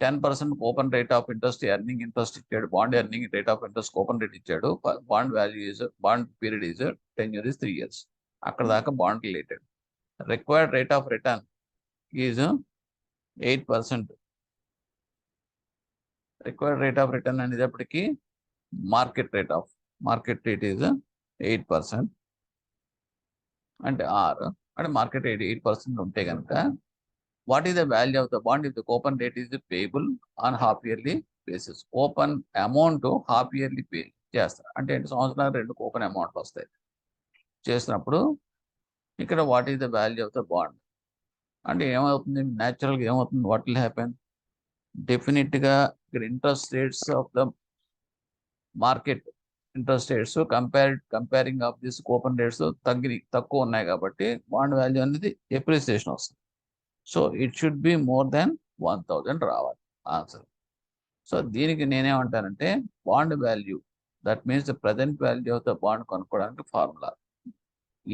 Speaker 1: 10% coupon rate of interest earning interest ఇచ్చాడు, bond earning rate of interest coupon rate ఇచ్చాడు, bond value is bond period is 10 years 3 years. అక్కడ దాకా bond related. Required rate of return is 8%. Required rate of return అనేటప్పటికీ market rate is 8%. అంటే అంటే market rate 8% ఉంటే కనుక what is the value of the bond if the coupon rate is payable on half yearly basis? Coupon amount half yearly pay చేస్తారు. అంటే సంవత్సరానికి 2 coupon అమౌంట్లు వస్తాయి. చేసినప్పుడు ఇక్కడ what is the value of the bond అంటే ఏమవుతుంది? న్యాచురల్గా ఏమవుతుంది? What will happen? డెఫినెట్గా ఇక్కడ interest rates of the market interest rates comparing of this coupon rates తక్కువ ఉన్నాయి కాబట్టి బాండ్ వాల్యూ అనేది ఎప్రిసియేషన్ వస్తుంది. So it should be more than 1000 రావాలి ఆన్సర్. సో దీనికి నేనేమంటానంటే bond value that means the present value of the bond కొనుక్కోవడానికి formula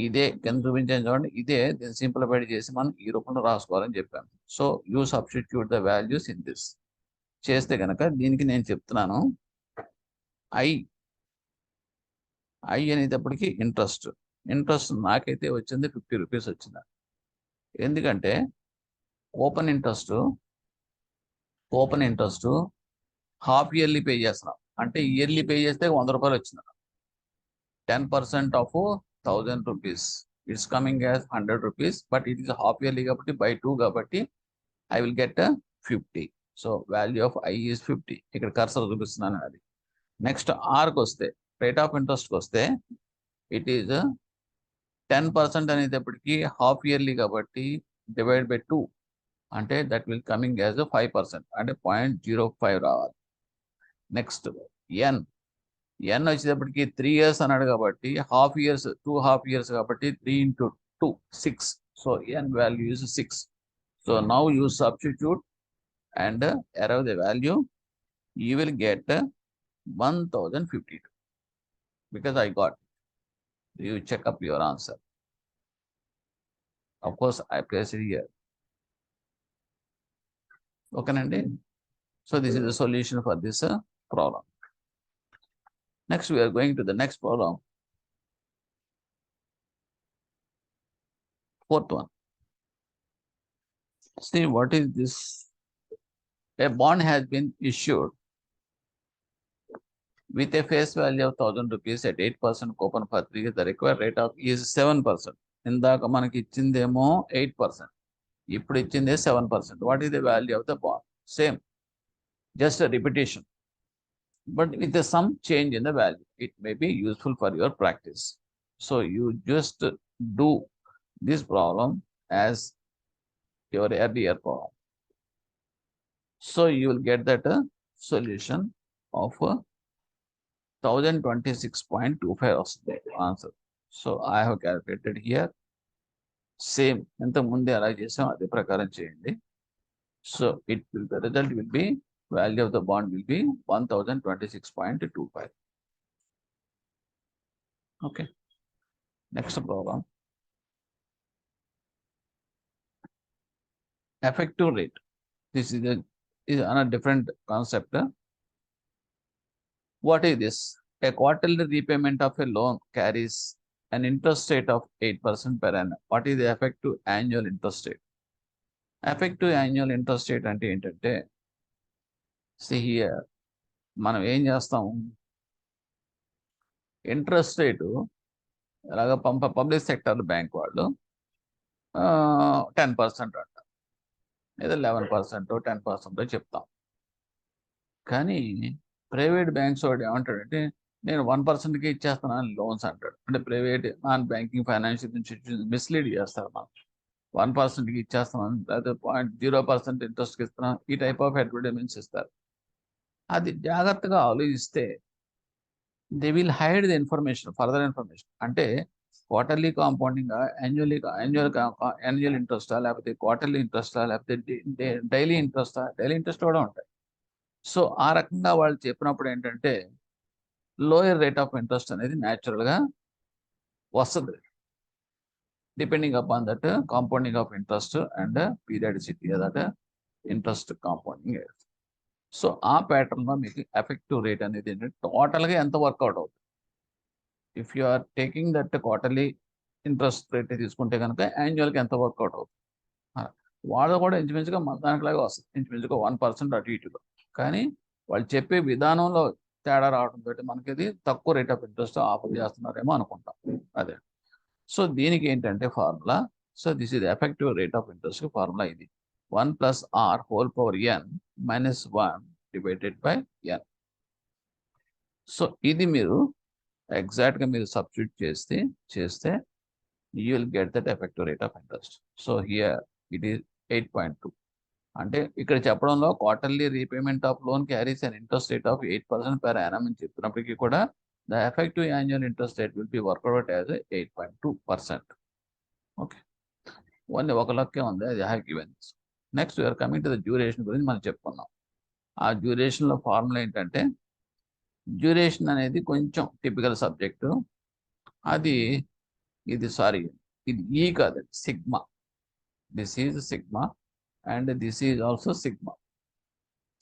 Speaker 1: ఇదే. కింద చూపించాను చూడండి, ఇదే. దీన్ని సింప్లిఫైడ్ చేసి మనం ఈ రూపంలో రాసుకోవాలని చెప్పాను. So you substitute the values in this చేస్తే కనుక దీనికి నేను చెప్తున్నాను ఐ అనేటప్పటికి ఇంట్రెస్ట్ నాకైతే వచ్చింది 50 రూపీస్ వచ్చింది. ఎందుకంటే open interest half yearly pay చేస్తున్నాం. అంటే ఇయర్లీ పే చేస్తే 100 రూపాయలు వచ్చింది. 10% of 1000 rupees it's coming as 100 rupees. But it is half yearly కాబట్టి by 2 కాబట్టి I will get 50. So value of I is 50. ఇక్కడ కర్సర్ చూపిస్తున్నాను అది. నెక్స్ట్ ఆర్కి వస్తే రేట్ ఆఫ్ ఇంట్రెస్ట్కి వస్తే ఇట్ ఈజ్ 10% అనేటప్పటికి హాఫ్ ఇయర్లీ కాబట్టి డివైడ్ బై 2 అంటే దట్ విల్ కమింగ్ యాజ్ 5% అంటే 0.05 రావాలి. నెక్స్ట్ ఎన్ వచ్చేటప్పటికి 3 years అన్నాడు కాబట్టి హాఫ్ ఇయర్స్ 2 half years కాబట్టి 3 into 2 6. So N value is 6. So now you substitute and arrive the value. You will get 1052 because I got it. You check up your answer. Of course I place it here. Okay nandi. So this is the solution for this problem. Next we are going to the next problem. Fourth one. See what is this? A bond has been issued with a face value of 1000 rupees at 8% coupon for 3 years. The required rate of is 7%. ఇందాక మనకి ఇచ్చిందేమో 8%, ఇప్పుడు ఇచ్చిందే 7%. What is the value of the bond? Same, just repetition, but with some change in the value. It may be useful for your practice. So you just do this problem as your earlier problem. So you will get that solution of 1026.25 answer. So I have calculated here. Same ఇంత ముందే అలా చేసాం అదే ప్రకారం చేయండి. So the result will be value of the bond will be 1026.25. Okay. Next problem. Effective rate. This is on a different concept. What is this? A quarterly repayment of a loan carries an interest rate of 8% per annum. What is the effective annual interest rate? Effective annual interest rate అంటే ఏంటంటే, see here, మనం ఏం చేస్తాం, interest rate ఎలాగ public sector bank వాళ్ళు 10% అంటారు, లేదా 11%, 10% చెప్తాం. కానీ ప్రైవేట్ బ్యాంక్స్ వాడు ఏమంటాడంటే, నేను 1%కి ఇచ్చేస్తున్నాను లోన్స్ అంటాడు. అంటే private non banking financial institution mislead చేస్తారు. మనం 1%కి ఇచ్చేస్తున్నాను, లేదా 0.0% ఇంట్రెస్ట్కి ఇస్తున్నాను, ఈ టైప్ ఆఫ్ అడ్వర్టైజ్మెంట్స్ ఇస్తారు. అది జాగ్రత్తగా ఆలోచిస్తే they will hide the information, further information. అంటే క్వార్టర్లీ కాంపౌండింగ్, యాన్యువల్ ఇంట్రెస్టా, లేకపోతే క్వార్టర్లీ ఇంట్రెస్టా, లేకపోతే డైలీ ఇంట్రెస్టా, డైలీ ఇంట్రెస్ట్ కూడా ఉంటాయి. సో ఆ రకంగా వాళ్ళు చెప్పినప్పుడు ఏంటంటే లోయర్ రేట్ ఆఫ్ ఇంట్రెస్ట్ అనేది న్యాచురల్గా వస్తుంది, depending upon that compounding of interest and periodicity, that interest compounding. So ఆ ప్యాటర్న్లో మీకు ఎఫెక్టివ్ రేట్ అనేది ఏంటంటే టోటల్గా ఎంత వర్కౌట్ అవుతుంది. If you are taking that quarterly interest rate తీసుకుంటే కనుక యాన్యువల్కి ఎంత వర్కౌట్ అవుతుంది. వాళ్ళు కూడా ఇంచుమించుగా దానిలాగా వస్తుంది, ఇంచుమించుగా 1% అటు ఇటులో. కానీ వాళ్ళు చెప్పే విధానంలో తేడా రావడంతో మనకి ఇది తక్కువ రేట్ ఆఫ్ ఇంట్రెస్ట్ ఆఫర్ చేస్తున్నారేమో అనుకుంటాం. అదే. సో దీనికి ఏంటంటే ఫార్ములా, సో దిస్ ఇది effective rate of interest formula. ఇది 1 + r⁴n - 1 divided by n. So ఇది మీరు ఎగ్జాక్ట్గా మీరు సబ్స్టిట్యూట్ చేస్తే you will get that effective rate of interest. So here it is 8.2. అంటే ఇక్కడ చెప్పడంలో quarterly repayment of loan carries and interest rate of 8% per annum అని చెప్పినప్పటికీ కూడా the effective annual interest rate will be work out as 8.2%. Okay, only ఒక లెక్కే ఉంది, అది have given. Next we are coming to the duration గురించి మనం చెప్పుకున్నాం. ఆ డ్యూరేషన్లో ఫార్ములా ఏంటంటే, డ్యూరేషన్ అనేది కొంచెం టిపికల్ సబ్జెక్టు. ఇది ఈ కాదు, sigma. This is sigma and this is also sigma.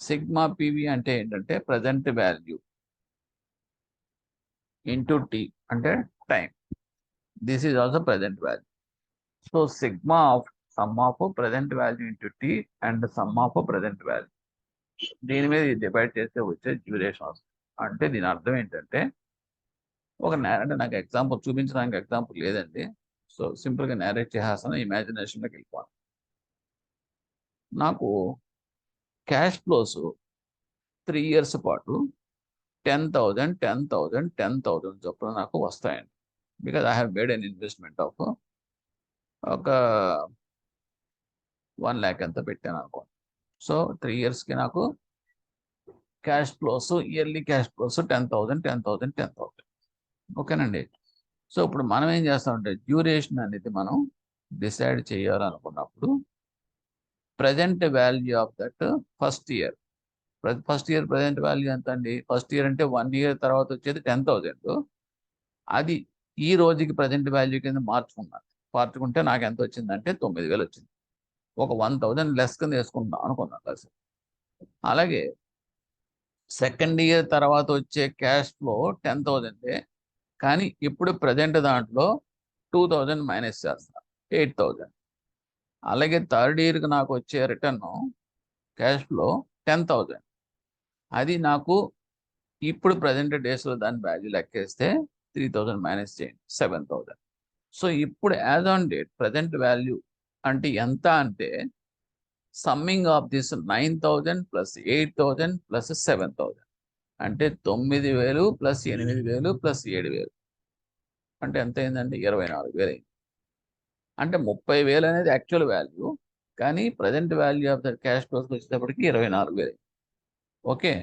Speaker 1: Sigma PV అంటే ఏంటంటే ప్రజెంట్ వాల్యూ ఇంటూ టీ అంటే time. This is also present value. So sigma of sum of present value into T and sum of present value, దీని మీద divide చేస్తే వచ్చే duration వస్తుంది. అంటే దీని అర్థం ఏంటంటే, అంటే నాకు ఎగ్జాంపుల్ చూపించడానికి ఎగ్జాంపుల్ లేదండి. సో సింపుల్గా నేరేట్ చేసేస్తాను, ఇమాజినేషన్లోకి వెళ్ళిపోను. నాకు క్యాష్ ఫ్లోస్ 3 years పాటు 10,000 10,000 10,000 చొప్పున నాకు వస్తాయండి. Because I have made an investment of ఒక 1 lakh ఎంత పెట్టాను అనుకోండి. సో 3 yearsకి నాకు cash flows, yearly cash flows 10,000 10,000 10,000. ఓకేనండి. సో ఇప్పుడు మనం ఏం చేస్తామంటే డ్యూరేషన్ అనేది మనం డిసైడ్ చేయాలనుకున్నప్పుడు present value of that first year present value ఎంత అండి? ఫస్ట్ ఇయర్ అంటే 1 year తర్వాత వచ్చేది 10,000. అది ఈ రోజుకి ప్రజెంట్ వాల్యూ కింద మార్చుకుంటే నాకు ఎంత వచ్చిందంటే 9,000 వచ్చింది. ఒక 1,000 లెస్ కింద వేసుకుంటాం అనుకున్నాం కదా. అలాగే సెకండ్ ఇయర్ తర్వాత వచ్చే క్యాష్ ఫ్లో 10,000, కానీ ఇప్పుడు ప్రజెంట్ దాంట్లో 2,000 మైనస్ చేస్తాను, 8,000. అలాగే థర్డ్ ఇయర్కి నాకు వచ్చే రిటర్న్ క్యాష్ ఫ్లో 10,000. అది నాకు ఇప్పుడు ప్రజెంట్ డేస్లో దాని వాల్యూ లెక్కేస్తే 3,000 మైనస్ చేయండి, 7,000. సో ఇప్పుడు as on date present value అంటే ఎంత అంటే సమ్మింగ్ ఆఫ్ దిస్ 9,000 + 8,000 + 7,000 అంటే 9,000 + 8,000 + 7,000 అంటే ఎంత అయిందండి? 24,000 అయింది. అంటే 30,000 అనేది యాక్చువల్ వాల్యూ, కానీ present value of the cash ఫ్లోస్కి వచ్చేటప్పటికి 24,000. ఓకే,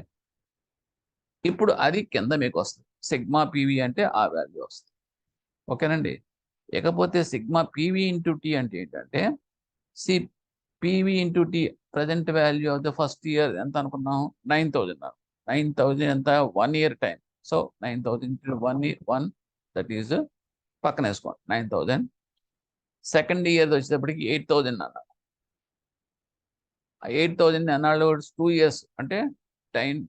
Speaker 1: ఇప్పుడు అది కింద మీకు వస్తుంది. సిగ్మా పీవీ అంటే ఆ వాల్యూ వస్తుంది. ఓకేనండి. ఇకపోతే సిగ్మా పీవీ ఇంటూ టీ అంటే ఏంటంటే, PV into T, present value of the first year ఎంత అనుకున్నాం 9,000. 9,000 ఎంత 1 year time. So 9,000 into 1 that is పక్కన వేసుకోండి 9,000. సెకండ్ ఇయర్ వచ్చేటప్పటికి 8,000 అన్న. 8,000 అన్నాడు 2 years అంటే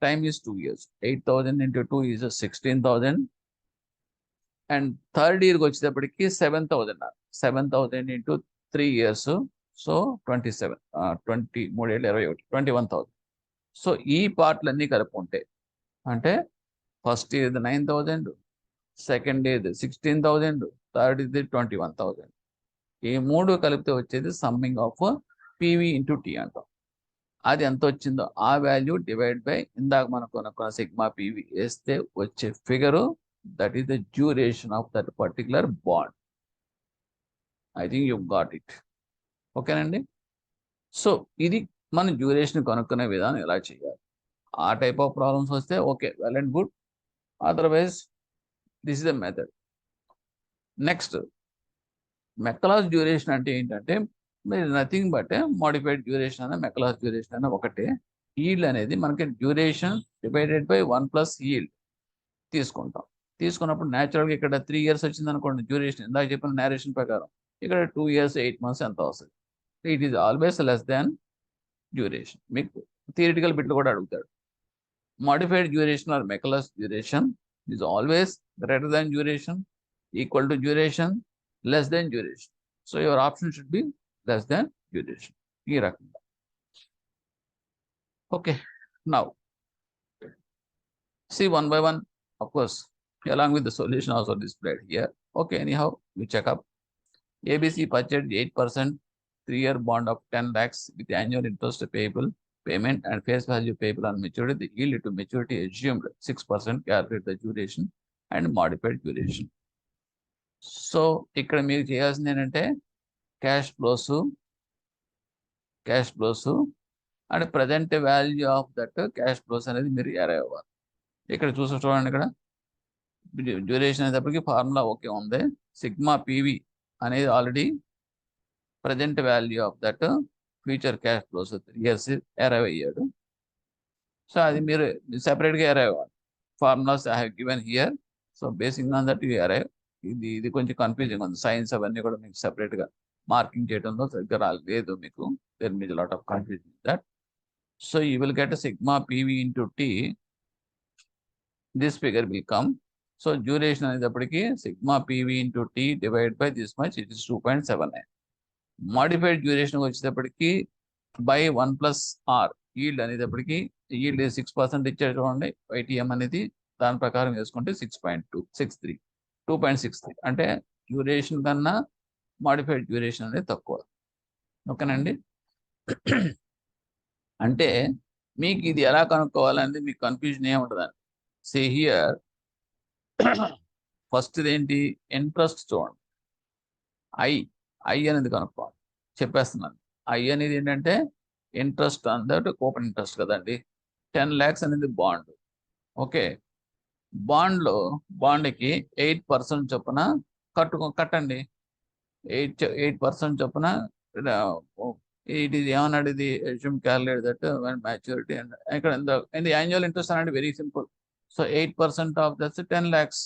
Speaker 1: time is 2 years. 8,000 into 2 is 16,000. And third ఇయర్కి వచ్చేటప్పటికి 7,000. 7,000 into 3 years. సో 27, 21,000. సో ఈ పార్ట్లన్నీ కలుపుకుంటే అంటే first year 9,000, second year 16,000, third ఇది 21,000. ఈ మూడు కలిపితే వచ్చేది summing of PV into T అంటాం. అది ఎంత వచ్చిందో ఆ వాల్యూ డివైడ్ బై ఇందాక మనం కొనుక్కున్న సిగ్మా PV వేస్తే వచ్చే figure, that is the duration of that particular bond. I think you got it. ఓకేనండి. సో ఇది మన డ్యూరేషన్ కనుక్కునే విధానం ఎలా చేయాలి. ఆ టైప్ ఆఫ్ ప్రాబ్లమ్స్ వస్తే okay, well and good. Otherwise this is the method. Next, Macaulay's duration అంటే ఏంటంటే మీరు నథింగ్ బట్ మోడిఫైడ్ డ్యూరేషన్ అనే మెక్లాస్ డ్యూరేషన్ అనే ఒకటే. ఈల్డ్ అనేది మనకి డ్యూరేషన్ డివైడెడ్ బై 1 + ఈల్డ్ తీసుకుంటాం. తీసుకున్నప్పుడు న్యాచురల్గా ఇక్కడ 3 years వచ్చింది అనుకోండి డ్యూరేషన్, ఇందాక చెప్పిన నేరేషన్ ప్రకారం ఇక్కడ 2 years 8 months ఎంత వస్తుంది. It is always less than duration. మీకు థియరిటికల్ బిట్లు కూడా అడుగుతాడు. Modified duration or Macaulay's duration is always greater than duration, equal to duration, less than duration. So your option should be less than duration. ఈ రకంగా. Okay, now see one by one, of course, along with the solution also displayed here. Okay, anyhow, we check up. ABC purchased 8% 3-year bond of 10 lakhs with annual interest payable payment and face value payable on maturity. The yield to maturity assumed 6%. Calculate the duration and modified duration. So ఇక్కడ మీరు చేయాల్సింది ఏంటంటే cash flows and present value of that cash flows అనేది మీరు arrive అవ్వాలి. ఇక్కడ చూడండి, ఇక్కడ డ్యూరేషన్ అనేటప్పటికి ఫార్ములా ఓకే ఉంది. సిగ్మా PV అనేది already present value of that future cash flows 3 years arrive అయ్యాడు. సో అది మీరు సెపరేట్గా అరైవ్ అవ్వాలి. Formulas I have given here. So basic on that you arrive. ఇది కొంచెం కన్ఫ్యూజింగ్ ఉంది. సైన్స్ అవన్నీ కూడా మీకు సెపరేట్గా మార్కింగ్ చేయడంలో సరిగ్గా రాలేదు మీకు. There మీజ్ lot of confusion that. So you will get sigma PV into T. This figure will come. So duration అనేటప్పటికి sigma PV into T divided by this much, it is 2.79. Modified duration వచ్చేటప్పటికి by 1 + R. Yield అనేటప్పటికి yield 6% ఇచ్చాడు చూడండి. YTM అనేది దాని ప్రకారం వేసుకుంటే 2.63 అంటే డ్యూరేషన్ కన్నా మాడిఫైడ్ డ్యూరేషన్ అనేది తక్కువ. ఓకేనండి. అంటే మీకు ఇది ఎలా కనుక్కోవాలనేది మీకు కన్ఫ్యూజన్ ఏముంటుందండి. సే హియర్ ఫస్ట్ ఏంటి, ఇంట్రెస్ట్ చూడండి. ఐ అనేది కనుక్కోవాలి. చెప్పేస్తున్నాను. ఐ అనేది ఏంటంటే interest on that coupon interest కదండి. 10 lakhs అనేది బాండ్. ఓకే, బాండ్కి 8% చొప్పున కట్టండి. 8% చొప్పున. ఇది ఏమన్నాడు, ఇది assume calculate that when maturity and ఇక్కడ in the annual interest అనేది very simple. So 8% of that's 10 lakhs.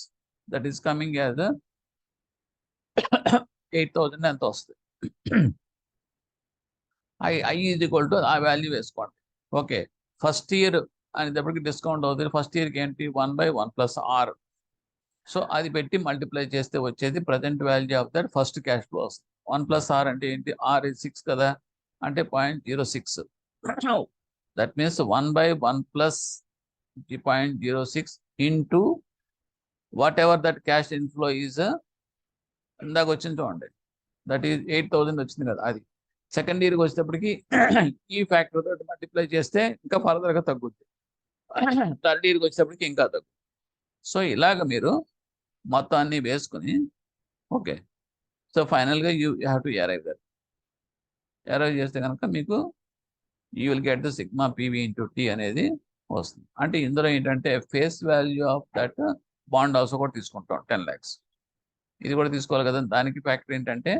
Speaker 1: That is coming as 8,000 ఎంత వస్తుంది. I is equal to ఆ వాల్యూ వేసుకోండి. ఓకే, ఫస్ట్ ఇయర్ అనేటప్పటికి డిస్కౌంట్ అవుతుంది. ఫస్ట్ ఇయర్కి ఏంటి 1/1 + R. సో అది పెట్టి మల్టిప్లై చేస్తే వచ్చేది present value of that first cash flow వస్తుంది. 1 + R అంటే ఏంటి, R is 6 కదా, అంటే 0.06. That means 1/1 + 0.06 into whatever that cash inflow is. ఇందాక వచ్చింది చూడండి, దట్ ఈజ్ 8,000 వచ్చింది కదా. అది సెకండ్ ఇయర్కి వచ్చేటప్పటికి ఈ ఫ్యాక్టర్ తోటి మల్టిప్లై చేస్తే ఇంకా ఫర్దర్గా తగ్గుద్ది. థర్డ్ ఇయర్కి వచ్చేటప్పటికి ఇంకా తగ్గుతుంది. సో ఇలాగ మీరు మొత్తం అన్ని వేసుకుని ఓకే. సో ఫైనల్గా you have to arrive that. Arrive చేస్తే కనుక మీకు you will get the sigma PV into T అనేది వస్తుంది. అంటే ఇందులో ఏంటంటే face value of that bond house కూడా తీసుకుంటాం 10 lakhs. ఇది కూడా తీసుకోవాలి కదా. దానికి ఫ్యాక్టర్ ఏంటంటే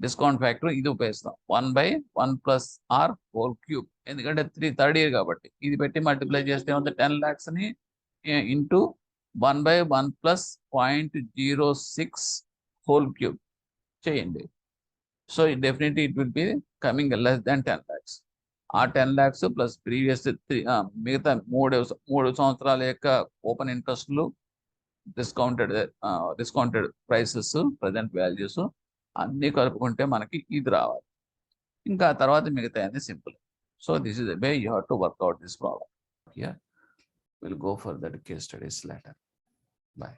Speaker 1: డిస్కౌంట్ ఫ్యాక్టర్ ఇది ఉపయోగిస్తాం 1/1 ప్లస్ ఆర్ హోల్ క్యూబ్, ఎందుకంటే థర్డ్ ఇయర్ కాబట్టి ఇది పెట్టి మల్టిప్లై చేస్తే ఏమంటే 10 lakhs ని ఇంటూ 1/1 ప్లస్ 0.06 హోల్ క్యూబ్ చేయండి. So definitely it will be coming less than 10 lakhs. ఆ 10 lakhs ప్లస్ ప్రీవియస్ మిగతా మూడు సంవత్సరాల యొక్క ఓపెన్ ఇంట్రెస్ట్లు, డిస్కౌంటెడ్ ప్రైసెస్, ప్రజెంట్ వాల్యూస్ అన్నీ కలుపుకుంటే మనకి ఇది రావాలి. ఇంకా తర్వాత మిగతా అన్ని simple. So this is the way you have to work out this problem. Will go for that case studies later. Bye.